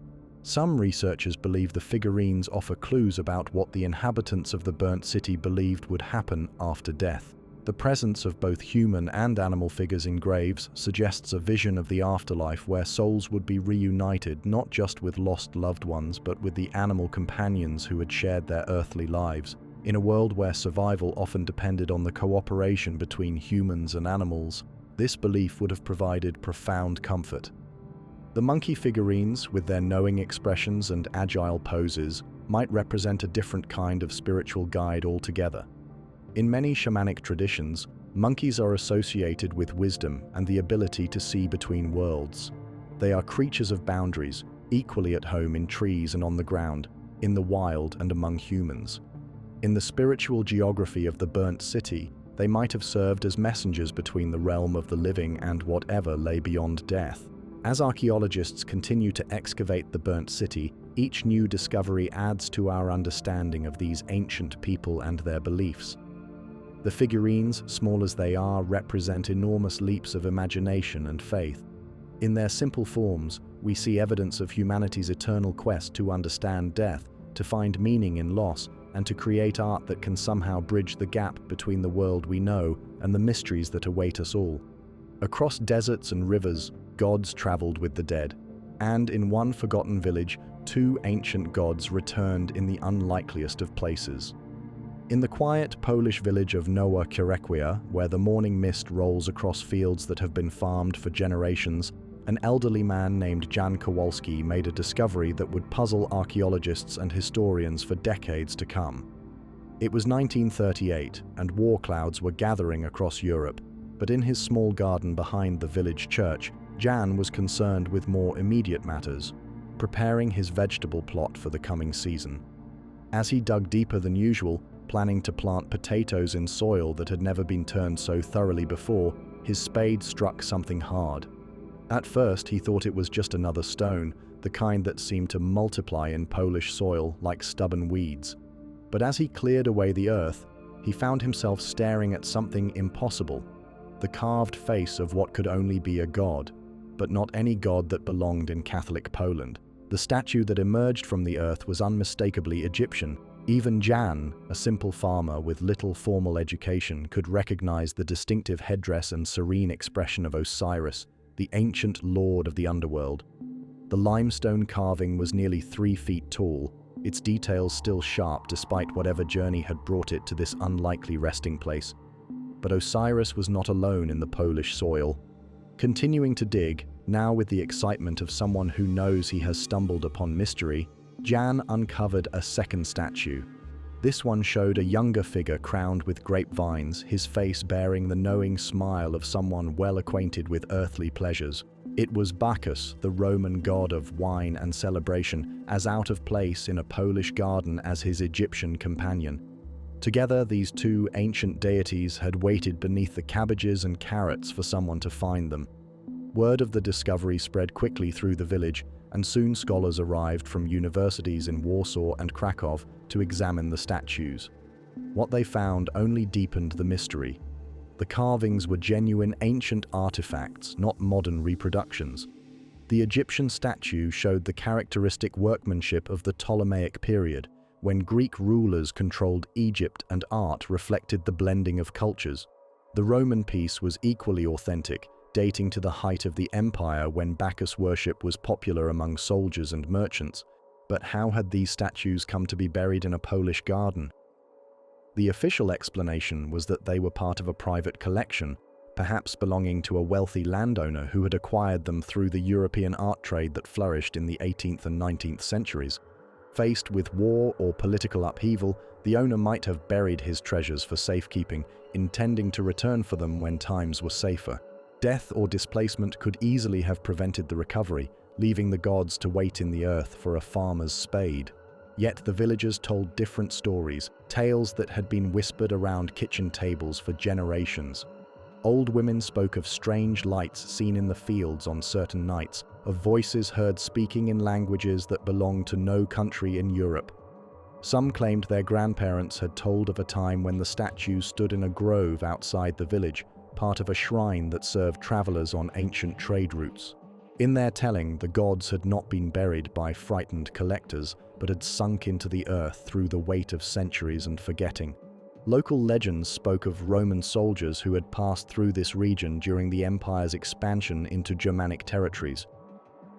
Some researchers believe the figurines offer clues about what the inhabitants of the burnt city believed would happen after death. The presence of both human and animal figures in graves suggests a vision of the afterlife where souls would be reunited not just with lost loved ones but with the animal companions who had shared their earthly lives. In a world where survival often depended on the cooperation between humans and animals, this belief would have provided profound comfort. The monkey figurines, with their knowing expressions and agile poses, might represent a different kind of spiritual guide altogether. In many shamanic traditions, monkeys are associated with wisdom and the ability to see between worlds. They are creatures of boundaries, equally at home in trees and on the ground, in the wild and among humans. In the spiritual geography of the burnt city, they might have served as messengers between the realm of the living and whatever lay beyond death. As archaeologists continue to excavate the burnt city, each new discovery adds to our understanding of these ancient people and their beliefs. The figurines, small as they are, represent enormous leaps of imagination and faith. In their simple forms, we see evidence of humanity's eternal quest to understand death, to find meaning in loss, and to create art that can somehow bridge the gap between the world we know and the mysteries that await us all. Across deserts and rivers, gods traveled with the dead. And in one forgotten village, two ancient gods returned in the unlikeliest of places. In the quiet Polish village of Nowa Kierekwia, where the morning mist rolls across fields that have been farmed for generations, an elderly man named Jan Kowalski made a discovery that would puzzle archaeologists and historians for decades to come. It was 1938, and war clouds were gathering across Europe, but in his small garden behind the village church, Jan was concerned with more immediate matters, preparing his vegetable plot for the coming season. As he dug deeper than usual, planning to plant potatoes in soil that had never been turned so thoroughly before, his spade struck something hard. At first, he thought it was just another stone, the kind that seemed to multiply in Polish soil like stubborn weeds. But as he cleared away the earth, he found himself staring at something impossible, the carved face of what could only be a god, but not any god that belonged in Catholic Poland. The statue that emerged from the earth was unmistakably Egyptian. Even Jan, a simple farmer with little formal education, could recognize the distinctive headdress and serene expression of Osiris, the ancient lord of the underworld. The limestone carving was nearly 3 feet tall, its details still sharp despite whatever journey had brought it to this unlikely resting place. But Osiris was not alone in the Polish soil. Continuing to dig, now with the excitement of someone who knows he has stumbled upon mystery, Jan uncovered a second statue. This one showed a younger figure crowned with grapevines, his face bearing the knowing smile of someone well acquainted with earthly pleasures. It was Bacchus, the Roman god of wine and celebration, as out of place in a Polish garden as his Egyptian companion. Together, these two ancient deities had waited beneath the cabbages and carrots for someone to find them. Word of the discovery spread quickly through the village, and soon scholars arrived from universities in Warsaw and Krakow to examine the statues. What they found only deepened the mystery. The carvings were genuine ancient artifacts, not modern reproductions. The Egyptian statue showed the characteristic workmanship of the Ptolemaic period, when Greek rulers controlled Egypt and art reflected the blending of cultures. The Roman piece was equally authentic, dating to the height of the empire when Bacchus worship was popular among soldiers and merchants. But how had these statues come to be buried in a Polish garden? The official explanation was that they were part of a private collection, perhaps belonging to a wealthy landowner who had acquired them through the European art trade that flourished in the 18th and 19th centuries. Faced with war or political upheaval, the owner might have buried his treasures for safekeeping, intending to return for them when times were safer. Death or displacement could easily have prevented the recovery, leaving the gods to wait in the earth for a farmer's spade. Yet the villagers told different stories, tales that had been whispered around kitchen tables for generations. Old women spoke of strange lights seen in the fields on certain nights, of voices heard speaking in languages that belonged to no country in Europe. Some claimed their grandparents had told of a time when the statues stood in a grove outside the village, part of a shrine that served travelers on ancient trade routes. In their telling, the gods had not been buried by frightened collectors, but had sunk into the earth through the weight of centuries and forgetting. Local legends spoke of Roman soldiers who had passed through this region during the empire's expansion into Germanic territories.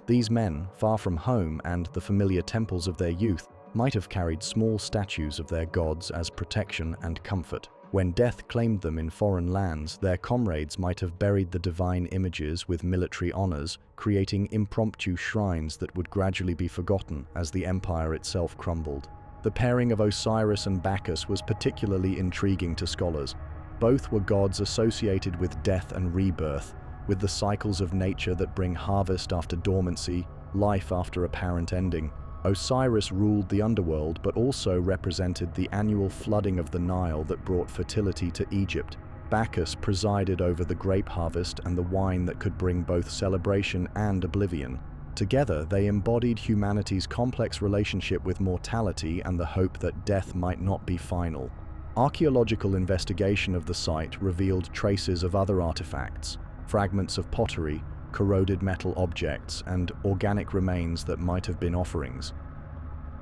These men, far from home and the familiar temples of their youth, might have carried small statues of their gods as protection and comfort. When death claimed them in foreign lands, their comrades might have buried the divine images with military honors, creating impromptu shrines that would gradually be forgotten as the empire itself crumbled. The pairing of Osiris and Bacchus was particularly intriguing to scholars. Both were gods associated with death and rebirth, with the cycles of nature that bring harvest after dormancy, life after apparent ending. Osiris ruled the underworld but also represented the annual flooding of the Nile that brought fertility to Egypt. Bacchus presided over the grape harvest and the wine that could bring both celebration and oblivion. Together, they embodied humanity's complex relationship with mortality and the hope that death might not be final. Archaeological investigation of the site revealed traces of other artifacts, fragments of pottery, corroded metal objects, and organic remains that might have been offerings.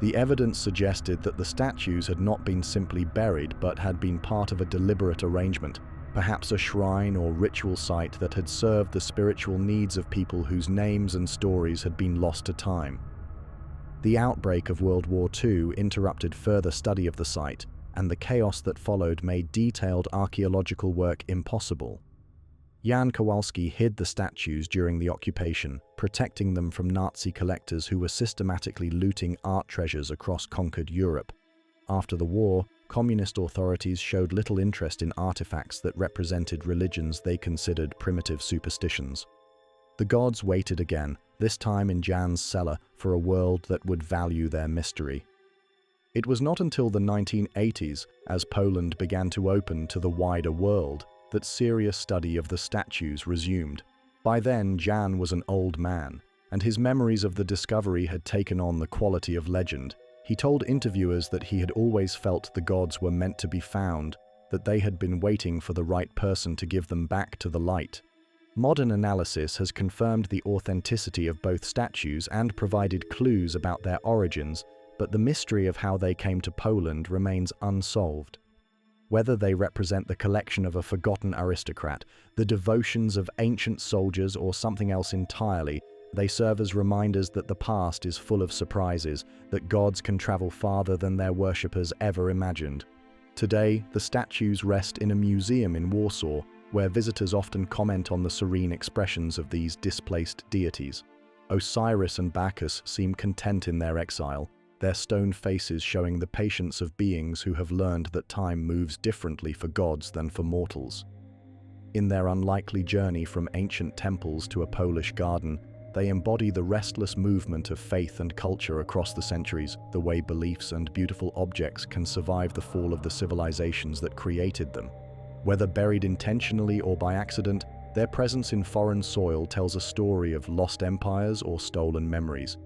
The evidence suggested that the statues had not been simply buried but had been part of a deliberate arrangement, perhaps a shrine or ritual site that had served the spiritual needs of people whose names and stories had been lost to time. The outbreak of World War II interrupted further study of the site, and the chaos that followed made detailed archaeological work impossible. Jan Kowalski hid the statues during the occupation, protecting them from Nazi collectors who were systematically looting art treasures across conquered Europe. After the war, communist authorities showed little interest in artifacts that represented religions they considered primitive superstitions. The gods waited again, this time in Jan's cellar, for a world that would value their mystery. It was not until the 1980s, as Poland began to open to the wider world, that serious study of the statues resumed. By then, Jan was an old man, and his memories of the discovery had taken on the quality of legend. He told interviewers that he had always felt the gods were meant to be found, that they had been waiting for the right person to give them back to the light. Modern analysis has confirmed the authenticity of both statues and provided clues about their origins, but the mystery of how they came to Poland remains unsolved. Whether they represent the collection of a forgotten aristocrat, the devotions of ancient soldiers, or something else entirely, they serve as reminders that the past is full of surprises, that gods can travel farther than their worshippers ever imagined. Today, the statues rest in a museum in Warsaw, where visitors often comment on the serene expressions of these displaced deities. Osiris and Bacchus seem content in their exile, their stone faces showing the patience of beings who have learned that time moves differently for gods than for mortals. In their unlikely journey from ancient temples to a Polish garden, they embody the restless movement of faith and culture across the centuries, the way beliefs and beautiful objects can survive the fall of the civilizations that created them. Whether buried intentionally or by accident, their presence in foreign soil tells a story of lost empires or stolen memories.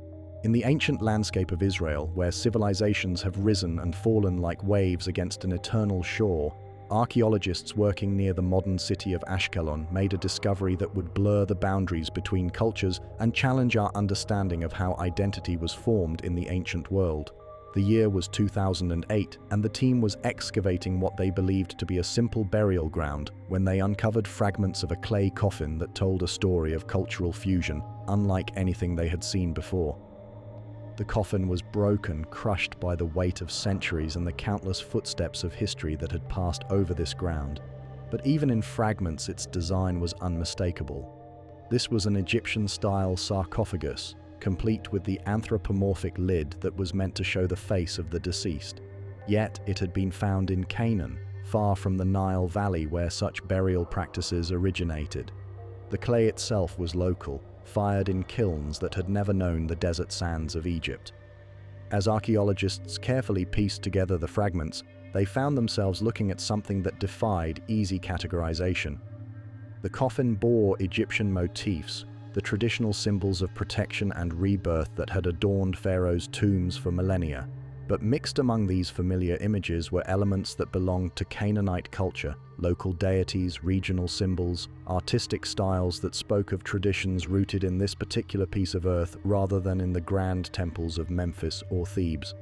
In the ancient landscape of Israel, where civilizations have risen and fallen like waves against an eternal shore, archaeologists working near the modern city of Ashkelon made a discovery that would blur the boundaries between cultures and challenge our understanding of how identity was formed in the ancient world. The year was 2008, and the team was excavating what they believed to be a simple burial ground when they uncovered fragments of a clay coffin that told a story of cultural fusion, unlike anything they had seen before. The coffin was broken, crushed by the weight of centuries and the countless footsteps of history that had passed over this ground. But even in fragments, its design was unmistakable. This was an Egyptian-style sarcophagus, complete with the anthropomorphic lid that was meant to show the face of the deceased. Yet it had been found in Canaan, far from the Nile Valley where such burial practices originated. The clay itself was local, fired in kilns that had never known the desert sands of Egypt. As archaeologists carefully pieced together the fragments, they found themselves looking at something that defied easy categorization. The coffin bore Egyptian motifs, the traditional symbols of protection and rebirth that had adorned pharaohs' tombs for millennia. But mixed among these familiar images were elements that belonged to Canaanite culture, local deities, regional symbols, artistic styles that spoke of traditions rooted in this particular piece of earth rather than in the grand temples of Memphis or Thebes.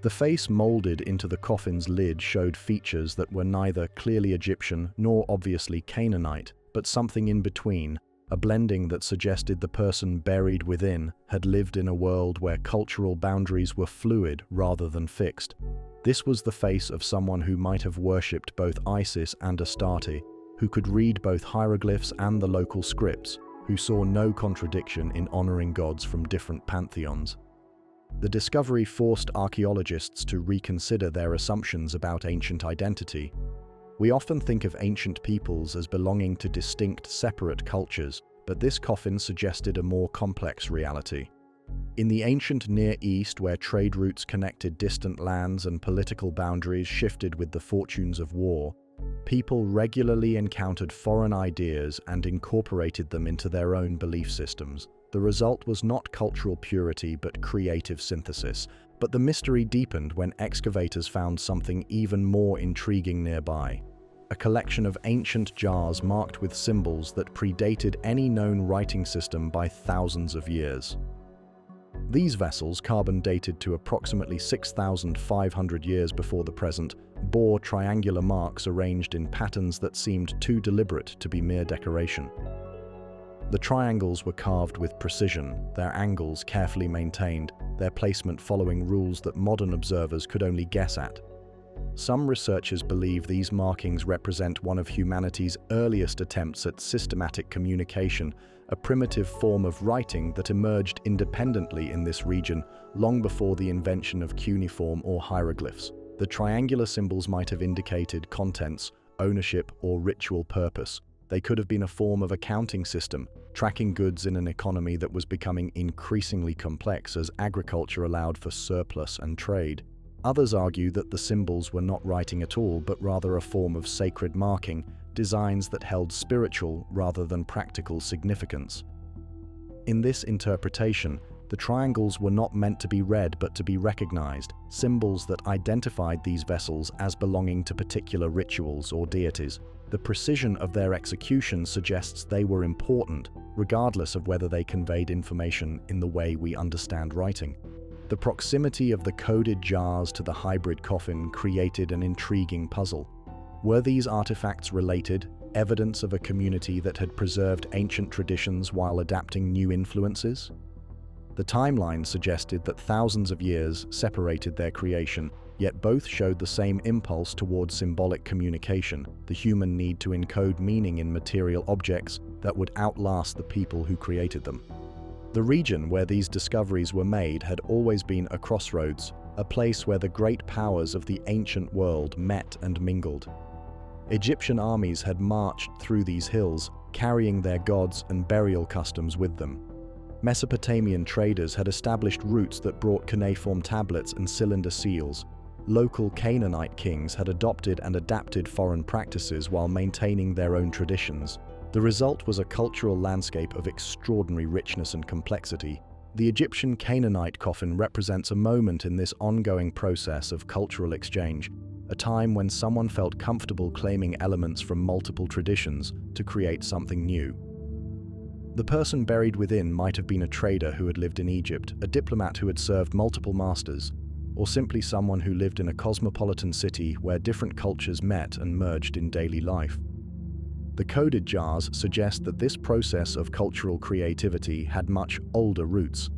The face molded into the coffin's lid showed features that were neither clearly Egyptian nor obviously Canaanite, but something in between, a blending that suggested the person buried within had lived in a world where cultural boundaries were fluid rather than fixed. This was the face of someone who might have worshipped both Isis and Astarte, who could read both hieroglyphs and the local scripts, who saw no contradiction in honoring gods from different pantheons. The discovery forced archaeologists to reconsider their assumptions about ancient identity. We often think of ancient peoples as belonging to distinct, separate cultures, but this coffin suggested a more complex reality. In the ancient Near East, where trade routes connected distant lands and political boundaries shifted with the fortunes of war, people regularly encountered foreign ideas and incorporated them into their own belief systems. The result was not cultural purity but creative synthesis. But the mystery deepened when excavators found something even more intriguing nearby: a collection of ancient jars marked with symbols that predated any known writing system by thousands of years. These vessels, carbon dated to approximately 6,500 years before the present, bore triangular marks arranged in patterns that seemed too deliberate to be mere decoration. The triangles were carved with precision, their angles carefully maintained, their placement following rules that modern observers could only guess at. Some researchers believe these markings represent one of humanity's earliest attempts at systematic communication, a primitive form of writing that emerged independently in this region long before the invention of cuneiform or hieroglyphs. The triangular symbols might have indicated contents, ownership, or ritual purpose. They could have been a form of accounting system, tracking goods in an economy that was becoming increasingly complex as agriculture allowed for surplus and trade. Others argue that the symbols were not writing at all, but rather a form of sacred marking, designs that held spiritual rather than practical significance. In this interpretation, the triangles were not meant to be read but to be recognized, symbols that identified these vessels as belonging to particular rituals or deities. The precision of their execution suggests they were important, regardless of whether they conveyed information in the way we understand writing. The proximity of the coded jars to the hybrid coffin created an intriguing puzzle. Were these artifacts related, evidence of a community that had preserved ancient traditions while adapting new influences? The timeline suggested that thousands of years separated their creation, yet both showed the same impulse towards symbolic communication, the human need to encode meaning in material objects that would outlast the people who created them. The region where these discoveries were made had always been a crossroads, a place where the great powers of the ancient world met and mingled. Egyptian armies had marched through these hills, carrying their gods and burial customs with them. Mesopotamian traders had established routes that brought cuneiform tablets and cylinder seals. Local Canaanite kings had adopted and adapted foreign practices while maintaining their own traditions. The result was a cultural landscape of extraordinary richness and complexity. The Egyptian Canaanite coffin represents a moment in this ongoing process of cultural exchange, a time when someone felt comfortable claiming elements from multiple traditions to create something new. The person buried within might have been a trader who had lived in Egypt, a diplomat who had served multiple masters, or simply someone who lived in a cosmopolitan city where different cultures met and merged in daily life. The coded jars suggest that this process of cultural creativity had much older roots.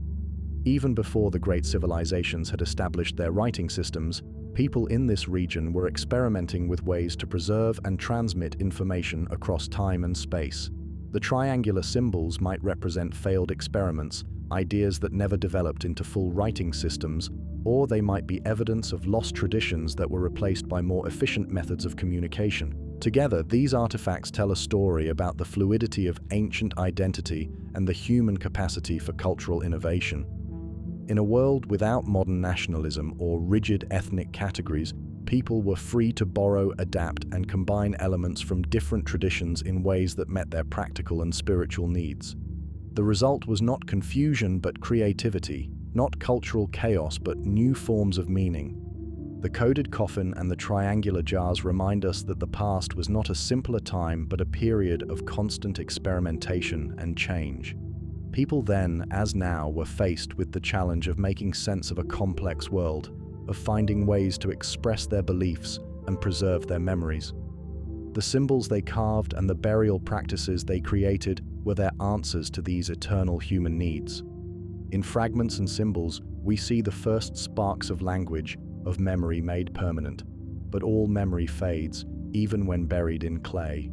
Even before the great civilizations had established their writing systems, people in this region were experimenting with ways to preserve and transmit information across time and space. The triangular symbols might represent failed experiments, ideas that never developed into full writing systems, or they might be evidence of lost traditions that were replaced by more efficient methods of communication. Together, these artifacts tell a story about the fluidity of ancient identity and the human capacity for cultural innovation. In a world without modern nationalism or rigid ethnic categories, people were free to borrow, adapt, and combine elements from different traditions in ways that met their practical and spiritual needs. The result was not confusion but creativity, not cultural chaos but new forms of meaning. The coded coffin and the triangular jars remind us that the past was not a simpler time but a period of constant experimentation and change. People then, as now, were faced with the challenge of making sense of a complex world. of finding ways to express their beliefs and preserve their memories. The symbols they carved and the burial practices they created were their answers to these eternal human needs. In fragments and symbols, we see the first sparks of language, of memory made permanent. But all memory fades, even when buried in clay.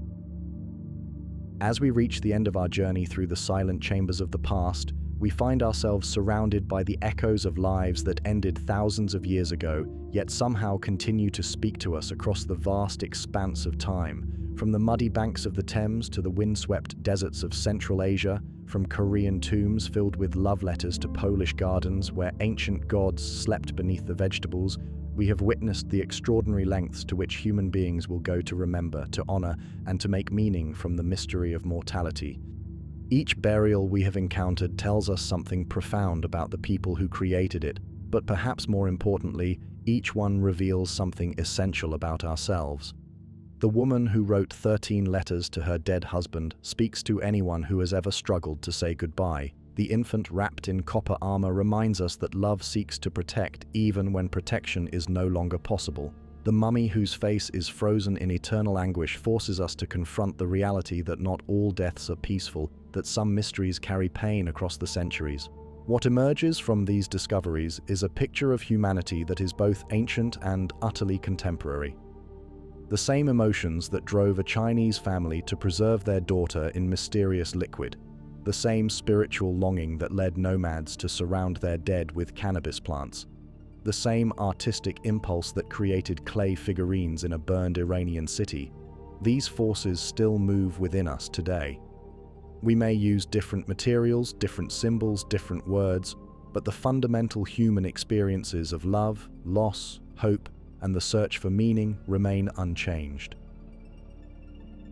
As we reach the end of our journey through the silent chambers of the past, we find ourselves surrounded by the echoes of lives that ended thousands of years ago, yet somehow continue to speak to us across the vast expanse of time. From the muddy banks of the Thames to the windswept deserts of Central Asia, from Korean tombs filled with love letters to Polish gardens where ancient gods slept beneath the vegetables, we have witnessed the extraordinary lengths to which human beings will go to remember, to honor, and to make meaning from the mystery of mortality. Each burial we have encountered tells us something profound about the people who created it, but perhaps more importantly, each one reveals something essential about ourselves. The woman who wrote 13 letters to her dead husband speaks to anyone who has ever struggled to say goodbye. The infant wrapped in copper armor reminds us that love seeks to protect even when protection is no longer possible. The mummy whose face is frozen in eternal anguish forces us to confront the reality that not all deaths are peaceful, that some mysteries carry pain across the centuries. What emerges from these discoveries is a picture of humanity that is both ancient and utterly contemporary. The same emotions that drove a Chinese family to preserve their daughter in mysterious liquid. The same spiritual longing that led nomads to surround their dead with cannabis plants. The same artistic impulse that created clay figurines in a burned Iranian city. These forces still move within us today. We may use different materials, different symbols, different words, but the fundamental human experiences of love, loss, hope, and the search for meaning remain unchanged.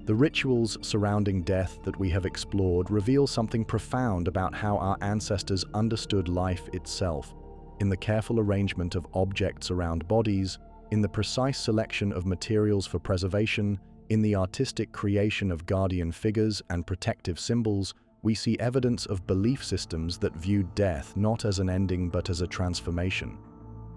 The rituals surrounding death that we have explored reveal something profound about how our ancestors understood life itself, in the careful arrangement of objects around bodies, in the precise selection of materials for preservation, in the artistic creation of guardian figures and protective symbols. We see evidence of belief systems that viewed death not as an ending but as a transformation.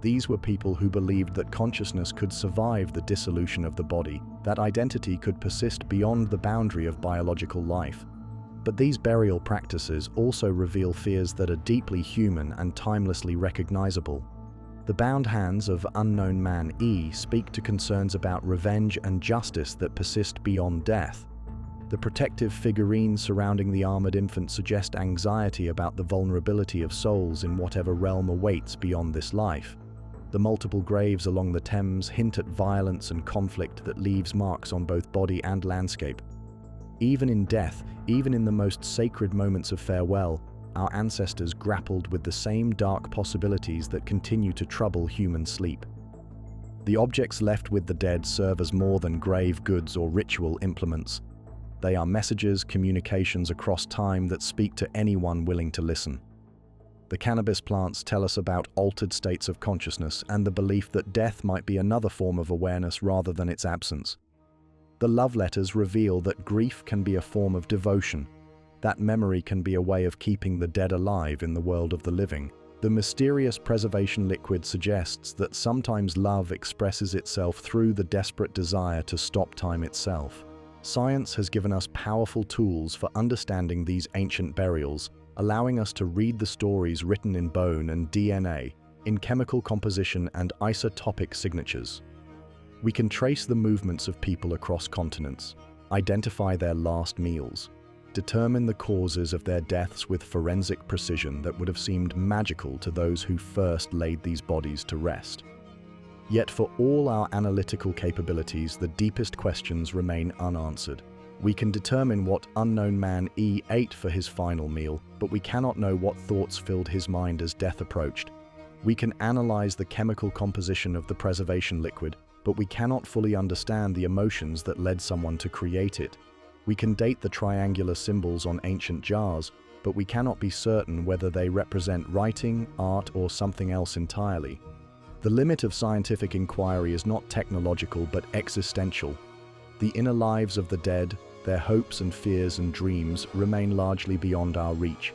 These were people who believed that consciousness could survive the dissolution of the body, that identity could persist beyond the boundary of biological life. But these burial practices also reveal fears that are deeply human and timelessly recognizable. The bound hands of unknown man E speak to concerns about revenge and justice that persist beyond death. The protective figurines surrounding the armored infant suggest anxiety about the vulnerability of souls in whatever realm awaits beyond this life. The multiple graves along the Thames hint at violence and conflict that leaves marks on both body and landscape. Even in death, even in the most sacred moments of farewell, our ancestors grappled with the same dark possibilities that continue to trouble human sleep. The objects left with the dead serve as more than grave goods or ritual implements. They are messages, communications across time that speak to anyone willing to listen. The cannabis plants tell us about altered states of consciousness and the belief that death might be another form of awareness rather than its absence. The love letters reveal that grief can be a form of devotion, that memory can be a way of keeping the dead alive in the world of the living. The mysterious preservation liquid suggests that sometimes love expresses itself through the desperate desire to stop time itself. Science has given us powerful tools for understanding these ancient burials, allowing us to read the stories written in bone and DNA, in chemical composition and isotopic signatures. We can trace the movements of people across continents, identify their last meals, determine the causes of their deaths with forensic precision that would have seemed magical to those who first laid these bodies to rest. Yet for all our analytical capabilities, the deepest questions remain unanswered. We can determine what unknown man E ate for his final meal, but we cannot know what thoughts filled his mind as death approached. We can analyze the chemical composition of the preservation liquid, but we cannot fully understand the emotions that led someone to create it. We can date the triangular symbols on ancient jars, but we cannot be certain whether they represent writing, art, or something else entirely. The limit of scientific inquiry is not technological but existential. The inner lives of the dead, their hopes and fears and dreams, remain largely beyond our reach.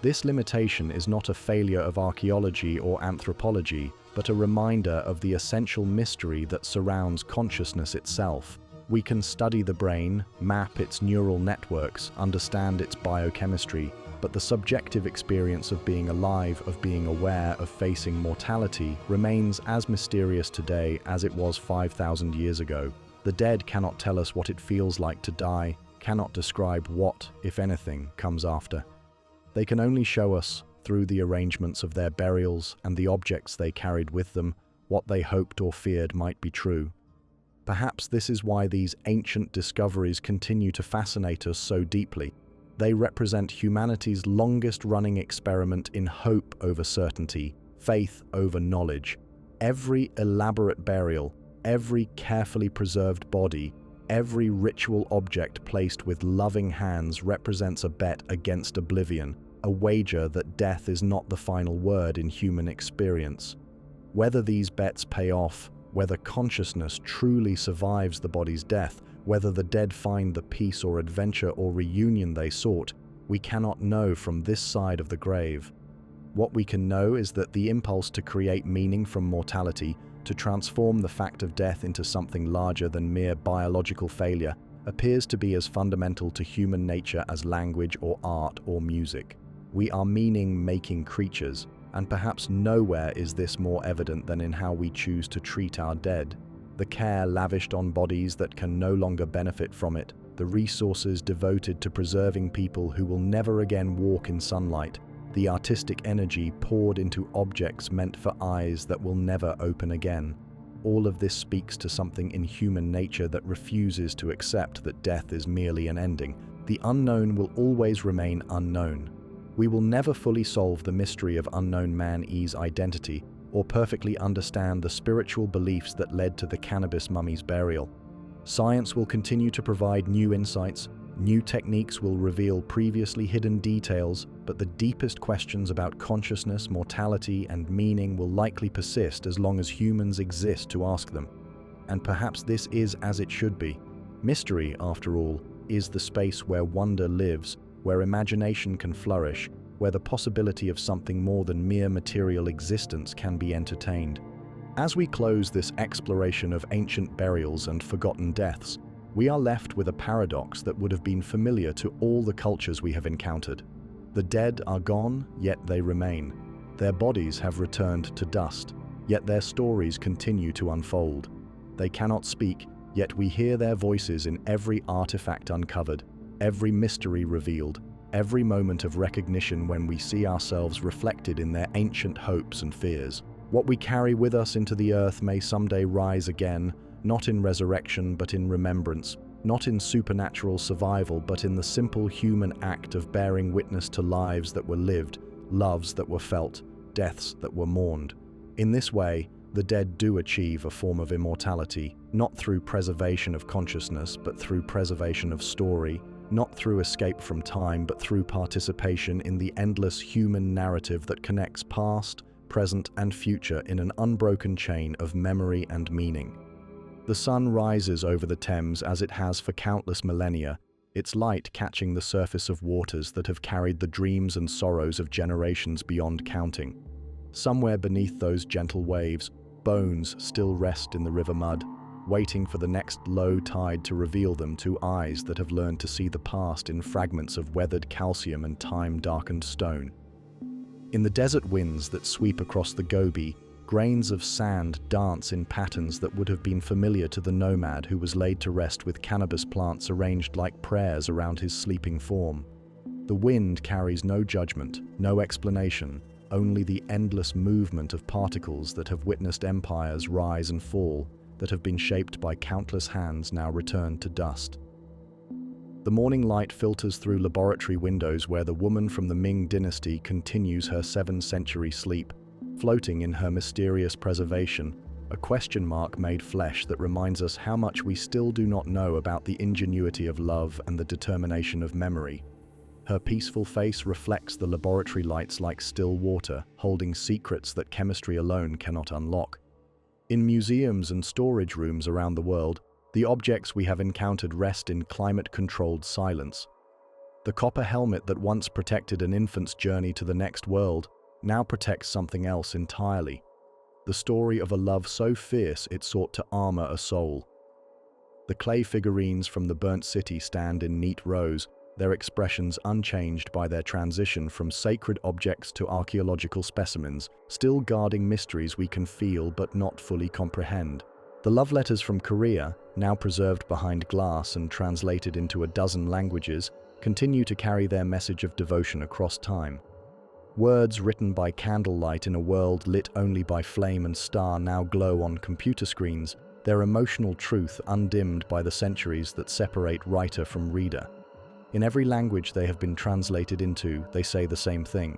This limitation is not a failure of archaeology or anthropology, but a reminder of the essential mystery that surrounds consciousness itself. We can study the brain, map its neural networks, understand its biochemistry, but the subjective experience of being alive, of being aware, of facing mortality remains as mysterious today as it was 5,000 years ago. The dead cannot tell us what it feels like to die, cannot describe what, if anything, comes after. They can only show us, through the arrangements of their burials and the objects they carried with them, what they hoped or feared might be true. Perhaps this is why these ancient discoveries continue to fascinate us so deeply. They represent humanity's longest-running experiment in hope over certainty, faith over knowledge. Every elaborate burial, every carefully preserved body, every ritual object placed with loving hands represents a bet against oblivion, a wager that death is not the final word in human experience. Whether these bets pay off, whether consciousness truly survives the body's death, whether the dead find the peace or adventure or reunion they sought, we cannot know from this side of the grave. What we can know is that the impulse to create meaning from mortality, to transform the fact of death into something larger than mere biological failure, appears to be as fundamental to human nature as language or art or music. We are meaning-making creatures, and perhaps nowhere is this more evident than in how we choose to treat our dead. The care lavished on bodies that can no longer benefit from it, the resources devoted to preserving people who will never again walk in sunlight, the artistic energy poured into objects meant for eyes that will never open again. All of this speaks to something in human nature that refuses to accept that death is merely an ending. The unknown will always remain unknown. We will never fully solve the mystery of unknown man-E's identity or perfectly understand the spiritual beliefs that led to the Cannabis mummy's burial. Science will continue to provide new insights, new techniques will reveal previously hidden details, but the deepest questions about consciousness, mortality, and meaning will likely persist as long as humans exist to ask them. And perhaps this is as it should be. Mystery, after all, is the space where wonder lives, where imagination can flourish, where the possibility of something more than mere material existence can be entertained. As we close this exploration of ancient burials and forgotten deaths, we are left with a paradox that would have been familiar to all the cultures we have encountered. The dead are gone, yet they remain. Their bodies have returned to dust, yet their stories continue to unfold. They cannot speak, yet we hear their voices in every artifact uncovered, every mystery revealed, every moment of recognition when we see ourselves reflected in their ancient hopes and fears. What we carry with us into the earth may someday rise again, not in resurrection but in remembrance, not in supernatural survival but in the simple human act of bearing witness to lives that were lived, loves that were felt, deaths that were mourned. In this way, the dead do achieve a form of immortality, not through preservation of consciousness but through preservation of story, not through escape from time but through participation in the endless human narrative that connects past, present, and future in an unbroken chain of memory and meaning. The sun rises over the Thames as it has for countless millennia, its light catching the surface of waters that have carried the dreams and sorrows of generations beyond counting. Somewhere beneath those gentle waves, bones still rest in the river mud, waiting for the next low tide to reveal them to eyes that have learned to see the past in fragments of weathered calcium and time-darkened stone. In the desert winds that sweep across the Gobi, grains of sand dance in patterns that would have been familiar to the nomad who was laid to rest with cannabis plants arranged like prayers around his sleeping form. The wind carries no judgment, no explanation, only the endless movement of particles that have witnessed empires rise and fall, that have been shaped by countless hands now returned to dust. The morning light filters through laboratory windows where the woman from the Ming Dynasty continues her 7th-century sleep, floating in her mysterious preservation, a question mark made flesh that reminds us how much we still do not know about the ingenuity of love and the determination of memory. Her peaceful face reflects the laboratory lights like still water, holding secrets that chemistry alone cannot unlock. In museums and storage rooms around the world, the objects we have encountered rest in climate-controlled silence. The copper helmet that once protected an infant's journey to the next world now protects something else entirely. the story of a love so fierce it sought to armor a soul. The clay figurines from the burnt city stand in neat rows, their expressions unchanged by their transition from sacred objects to archaeological specimens, still guarding mysteries we can feel but not fully comprehend. The love letters from Korea, now preserved behind glass and translated into a dozen languages, continue to carry their message of devotion across time. Words written by candlelight in a world lit only by flame and star now glow on computer screens, their emotional truth undimmed by the centuries that separate writer from reader. In every language they have been translated into, they say the same thing.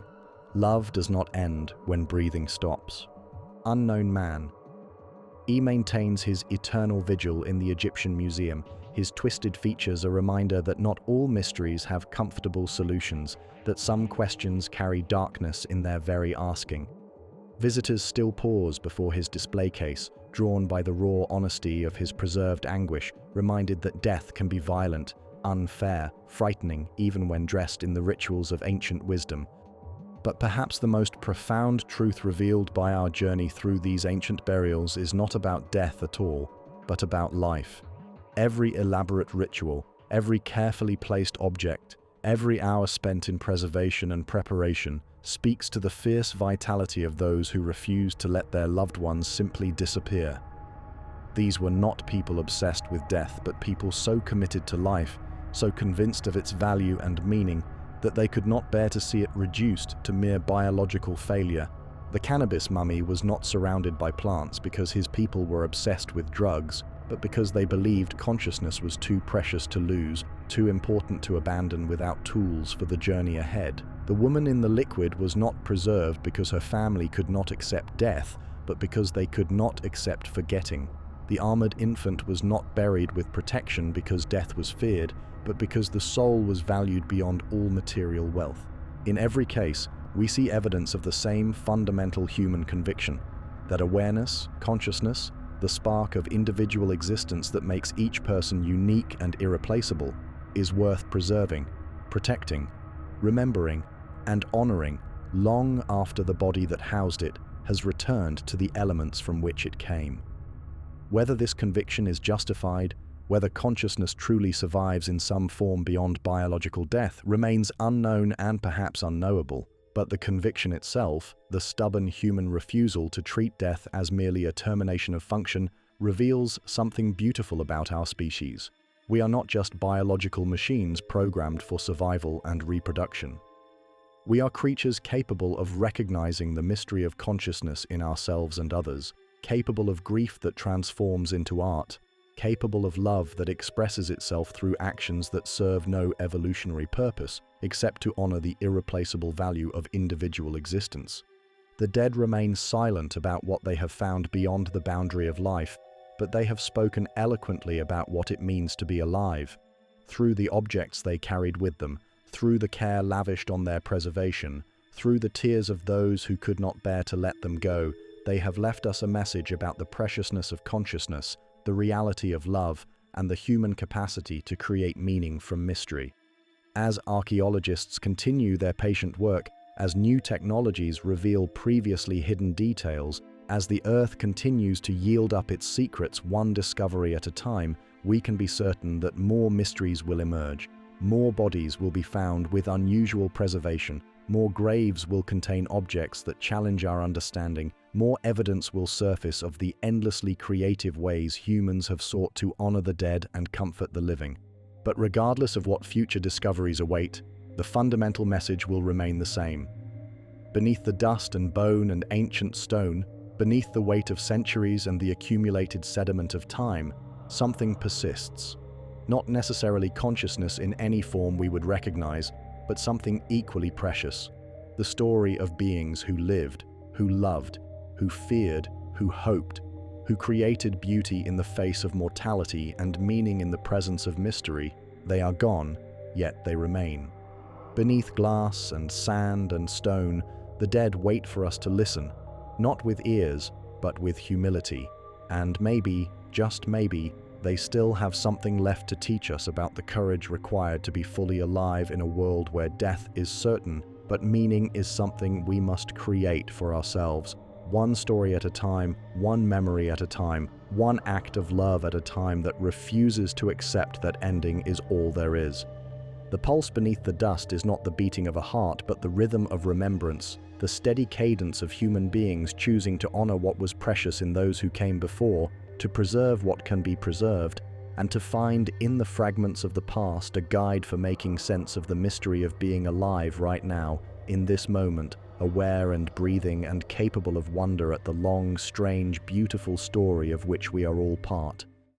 Love does not end when breathing stops. Unknown man. He maintains his eternal vigil in the Egyptian museum. His twisted features a reminder that not all mysteries have comfortable solutions, that some questions carry darkness in their very asking. Visitors still pause before his display case, drawn by the raw honesty of his preserved anguish, reminded that death can be violent, unfair, frightening, even when dressed in the rituals of ancient wisdom. But perhaps the most profound truth revealed by our journey through these ancient burials is not about death at all, but about life. Every elaborate ritual, every carefully placed object, every hour spent in preservation and preparation speaks to the fierce vitality of those who refuse to let their loved ones simply disappear. These were not people obsessed with death, but people so committed to life, so convinced of its value and meaning, that they could not bear to see it reduced to mere biological failure. The Cannabis mummy was not surrounded by plants because his people were obsessed with drugs, but because they believed consciousness was too precious to lose, too important to abandon without tools for the journey ahead. The woman in the liquid was not preserved because her family could not accept death, but because they could not accept forgetting. The armored infant was not buried with protection because death was feared, but because the soul was valued beyond all material wealth. In every case, we see evidence of the same fundamental human conviction, that awareness, consciousness, the spark of individual existence that makes each person unique and irreplaceable, is worth preserving, protecting, remembering, and honoring long after the body that housed it has returned to the elements from which it came. Whether this conviction is justified, whether consciousness truly survives in some form beyond biological death, remains unknown and perhaps unknowable. But the conviction itself, the stubborn human refusal to treat death as merely a termination of function, reveals something beautiful about our species. We are not just biological machines programmed for survival and reproduction. We are creatures capable of recognizing the mystery of consciousness in ourselves and others, capable of grief that transforms into art, capable of love that expresses itself through actions that serve no evolutionary purpose, except to honor the irreplaceable value of individual existence. The dead remain silent about what they have found beyond the boundary of life, but they have spoken eloquently about what it means to be alive. Through the objects they carried with them, through the care lavished on their preservation, through the tears of those who could not bear to let them go, they have left us a message about the preciousness of consciousness, the reality of love, and the human capacity to create meaning from mystery. As archaeologists continue their patient work, as new technologies reveal previously hidden details, as the Earth continues to yield up its secrets one discovery at a time, we can be certain that more mysteries will emerge. More bodies will be found with unusual preservation, more graves will contain objects that challenge our understanding, more evidence will surface of the endlessly creative ways humans have sought to honor the dead and comfort the living. But regardless of what future discoveries await, the fundamental message will remain the same. Beneath the dust and bone and ancient stone, beneath the weight of centuries and the accumulated sediment of time, something persists. Not necessarily consciousness in any form we would recognize, but something equally precious. The story of beings who lived, who loved, who feared, who hoped, who created beauty in the face of mortality and meaning in the presence of mystery. They are gone, yet they remain. Beneath glass and sand and stone, the dead wait for us to listen, not with ears, but with humility. And maybe, just maybe, they still have something left to teach us about the courage required to be fully alive in a world where death is certain, but meaning is something we must create for ourselves, one story at a time, one memory at a time, one act of love at a time that refuses to accept that ending is all there is. The pulse beneath the dust is not the beating of a heart, but the rhythm of remembrance, the steady cadence of human beings choosing to honor what was precious in those who came before, to preserve what can be preserved, and to find in the fragments of the past a guide for making sense of the mystery of being alive right now, in this moment, aware and breathing and capable of wonder at the long, strange, beautiful story of which we are all part.